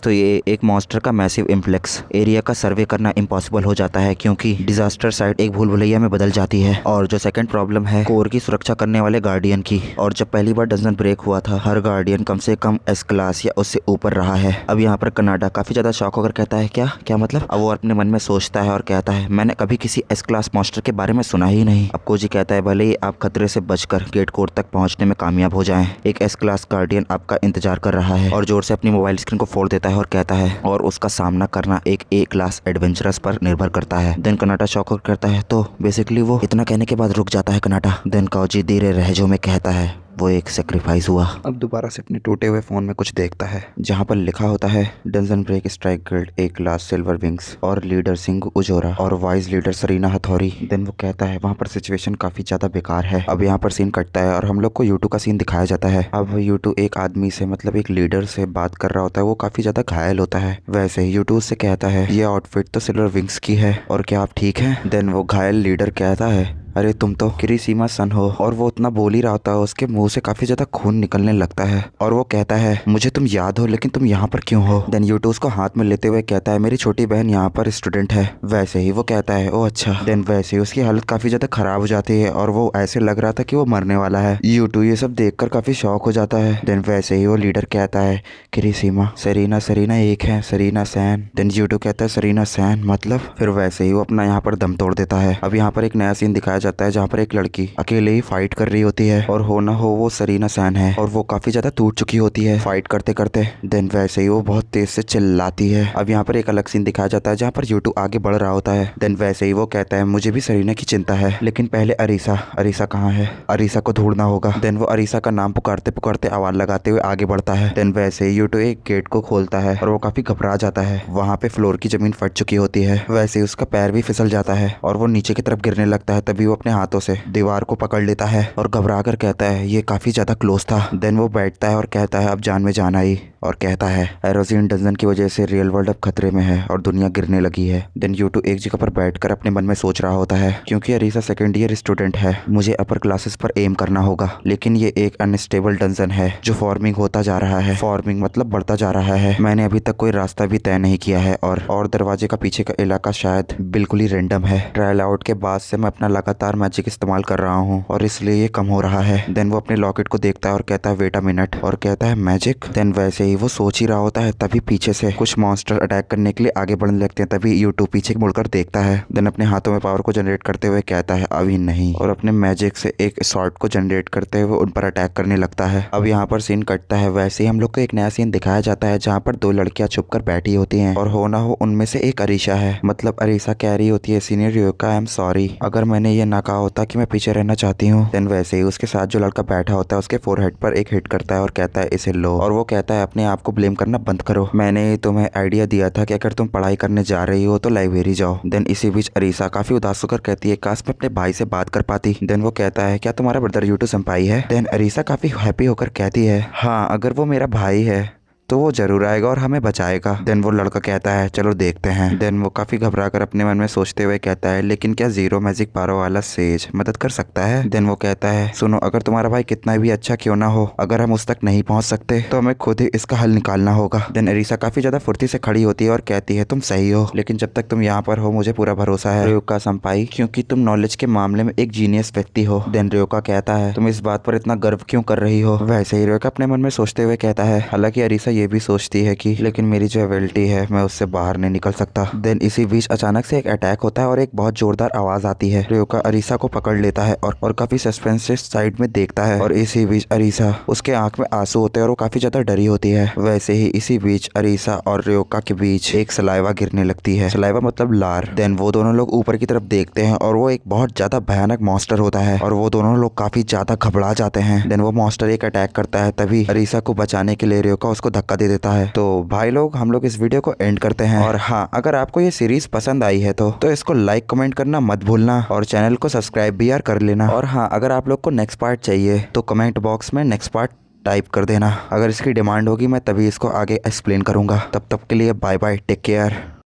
तो ये एक मॉन्स्टर का मैसिव इन्फ्लेक्स एरिया का सर्वे करना इम्पॉसिबल हो जाता है क्योंकि डिजास्टर साइट एक भूल भुलैया में बदल जाती है। और जो सेकंड प्रॉब्लम है कोर की सुरक्षा करने वाले गार्डियन की, और जब पहली बार डंजन ब्रेक हुआ था हर गार्डियन कम से कम S क्लास या उससे ऊपर रहा है। अब यहाँ पर कनाडा काफी ज्यादा शॉक होकर कहता है, क्या क्या मतलब? अब वो अपने मन में सोचता है और कहता है, मैंने कभी किसी S क्लास मॉन्स्टर के बारे में सुना ही नहीं। अब कोजी कहता है, भले ही आप खतरे से बचकर गेट कोर तक पहुंचने में कामयाब हो जाएं, एक S क्लास गार्डियन आपका इंतजार कर रहा है। और जोर से अपनी मोबाइल स्क्रीन को फोड़ देता है और कहता है, और उसका सामना करना एक A क्लास एडवेंचरस पर निर्भर करता है। देन कनाटा शॉक होकर कहता है, तो बेसिकली वो इतना कहने के बाद रुक जाता है कनाटा। देन काउजी धीरे लहजों में कहता है, वो एक सेक्रीफाइस हुआ। अब दोबारा से अपने टूटे हुए फोन में कुछ देखता है जहाँ पर लिखा होता है, dungeon break strike guild A class silver wings और लीडर सिंह उजोरा और वाइस लीडर सरीना हथौरी। देन वो कहता है, वहाँ पर सिचुएशन काफी ज्यादा बेकार है। अब यहाँ पर सीन कटता है और हम लोग को यूटू का सीन दिखाया जाता है। अब यूटू एक आदमी से मतलब एक लीडर से बात कर रहा होता है, वो काफी ज्यादा घायल होता है। वैसे ही यूटू उससे कहता है, ये आउटफिट तो सिल्वर विंग्स की है और क्या आप ठीक है? देन वो घायल लीडर कहता है, अरे तुम तो किरीसीमा सन हो। और वो उतना बोल ही रहा होता है, उसके मुंह से काफी ज्यादा खून निकलने लगता है और वो कहता है मुझे तुम याद हो, लेकिन तुम यहाँ पर क्यों हो। देन यूटू उसको हाथ में लेते हुए कहता है मेरी छोटी बहन यहाँ पर स्टूडेंट है। वैसे ही वो कहता है ओ अच्छा। देन वैसे ही उसकी हालत काफी ज्यादा खराब हो जाती है और वो ऐसे लग रहा था कि वो मरने वाला है। यूटू ये सब देखकर काफी शॉक हो जाता है। देन वैसे ही वो लीडर कहता है किरीसीमा सरीना सरीना एक है, सरीना सैन। देन यूटू कहता है सरीना सैन मतलब। फिर वैसे ही वो अपना यहाँ पर दम तोड़ देता है। अब यहाँ पर एक नया सीन दिखाया जाता है जहाँ पर एक लड़की अकेले ही फाइट कर रही होती है और हो ना हो वो सरीना सैन है और वो काफी ज्यादा टूट चुकी होती है फाइट करते करते। देन वैसे ही वो बहुत तेज से चिल्लाती है। अब यहाँ पर एक अलग सीन दिखाया जाता है जहाँ पर यूटू आगे बढ़ रहा होता है। देन वैसे ही वो कहता है मुझे भी सरीना की चिंता है, लेकिन पहले अरीसा, अरीसा कहाँ है, अरीसा को ढूंढना होगा। देन वो अरीसा का नाम पुकारते पुकारते आवाज लगाते हुए आगे बढ़ता है। देन वैसे ही यूटू एक गेट को खोलता है और वो काफी घबरा जाता है। वहाँ पे फ्लोर की जमीन फट चुकी होती है। वैसे ही उसका पैर भी फिसल जाता है और वो नीचे की तरफ गिरने लगता है। तभी वो अपने हाथों से दीवार को पकड़ लेता है और घबरा कर कहता है ये काफी ज्यादा क्लोज था। देन वो बैठता है और कहता है अब जान में जान आई और कहता है एरोजिन डंजन की वजह से रियल वर्ल्ड अब खतरे में है और दुनिया गिरने लगी है। देन यूटू एक जगह पर बैठकर अपने मन में सोच रहा होता है क्योंकि अरीसा सेकंड ईयर स्टूडेंट है, मुझे अपर क्लासेस पर एम करना होगा, लेकिन ये एक अनस्टेबल डंजन है जो फॉर्मिंग होता जा रहा है। फॉर्मिंग मतलब बढ़ता जा रहा है। मैंने अभी तक कोई रास्ता भी तय नहीं किया है और दरवाजे का पीछे का इलाका शायद बिल्कुल ही रैंडम है। ट्रायल आउट के बाद से मैं अपना लगातार मैजिक इस्तेमाल कर रहा हूँ और इसलिए ये कम हो रहा है। देन वो अपने लॉकेट को देखता है और कहता है वेट अ मिनट और कहता है मैजिक। देन वैसे ही वो सोच ही रहा होता है तभी पीछे से कुछ मॉन्स्टर अटैक करने के लिए आगे बढ़ने लगते हैं। तभी यूट्यूब पीछे मुड़कर देखता है। देन अपने हाथों में पावर को जनरेट करते हुए कहता है अभी नहीं और अपने मैजिक से एक शॉट को जनरेट करते हुए उन पर अटैक करने लगता है। अब यहाँ पर सीन कटता है। वैसे ही हम लोग को एक नया सीन दिखाया जाता है जहाँ पर दो लड़कियां छुप कर बैठी होती हैं और हो ना हो उनमें से एक अरीसा है। मतलब अरीसा कह रही होती है सीनियर रियोका आई एम सॉरी, अगर मैंने ये ना कहा होता कि मैं पीछे रहना चाहती हूँ। देन वैसे ही उसके साथ जो लड़का बैठा होता है उसके फोरहेड पर एक हिट करता है और कहता है इसे लो और वो कहता है अपने आप को ब्लेम करना बंद करो, मैंने तुम्हें आइडिया दिया था कि अगर तुम पढ़ाई करने जा रही हो तो लाइब्रेरी जाओ। देन इसी बीच अरीसा काफी उदास होकर कहती है काश मैं अपने भाई से बात कर पाती। देन वो कहता है क्या तुम्हारा ब्रदर यूटू संपाई है। देन अरीसा काफी हैप्पी होकर कहती है हाँ अगर वो मेरा भाई है तो वो जरूर आएगा और हमें बचाएगा। देन वो लड़का कहता है चलो देखते हैं। देन वो काफी घबरा कर अपने मन में सोचते हुए कहता है लेकिन क्या जीरो मैजिक पावर वाला सेज मदद कर सकता है। देन वो कहता है सुनो अगर तुम्हारा भाई कितना भी अच्छा क्यों ना हो, अगर हम उस तक नहीं पहुंच सकते तो हमें खुद ही इसका हल निकालना होगा। देन अरीसा काफी ज्यादा फुर्ती से खड़ी होती है और कहती है तुम सही हो, लेकिन जब तक तुम यहाँ पर हो मुझे पूरा भरोसा है रियोका संपाई, क्योंकि तुम नॉलेज के मामले में एक जीनियस व्यक्ति हो। देन रियोका कहता है तुम इस बात पर इतना गर्व क्यों कर रही हो। वैसे ही रियोका अपने मन में सोचते हुए कहता है हालांकि अरीसा ये भी सोचती है कि लेकिन मेरी जो एबिलिटी है मैं उससे बाहर नहीं निकल सकता। देन इसी बीच अचानक से एक अटैक होता है और एक बहुत जोरदार आवाज आती है। रियोका अरीसा को पकड़ लेता है और काफी सस्पेंस साइड में देखता है और इसी बीच अरीसा उसके आंख में आंसू होते हैं और वो काफी ज्यादा डरी होती है। वैसे ही इसी बीच अरीसा और रियोका के बीच एक सलाइवा गिरने लगती है। सलाइवा मतलब लार। देन वो दोनों लोग ऊपर की तरफ देखते हैं और वो एक बहुत ज्यादा भयानक मॉन्स्टर होता है और वो दोनों लोग काफी ज्यादा घबरा जाते हैं। देन वो मॉन्स्टर एक अटैक करता है। तभी अरीसा को बचाने के लिए रियोका उसको धक्का दे देता है। तो भाई लोग हम लोग इस वीडियो को एंड करते हैं। और हाँ अगर आपको ये सीरीज पसंद आई है तो इसको लाइक कमेंट करना मत भूलना और चैनल को सब्सक्राइब भी यार कर लेना। और हाँ अगर आप लोग को नेक्स्ट पार्ट चाहिए तो कमेंट बॉक्स में नेक्स्ट पार्ट टाइप कर देना। अगर इसकी डिमांड होगी मैं तभी इसको आगे एक्सप्लेन करूंगा। तब तक के लिए बाय बाय, टेक केयर।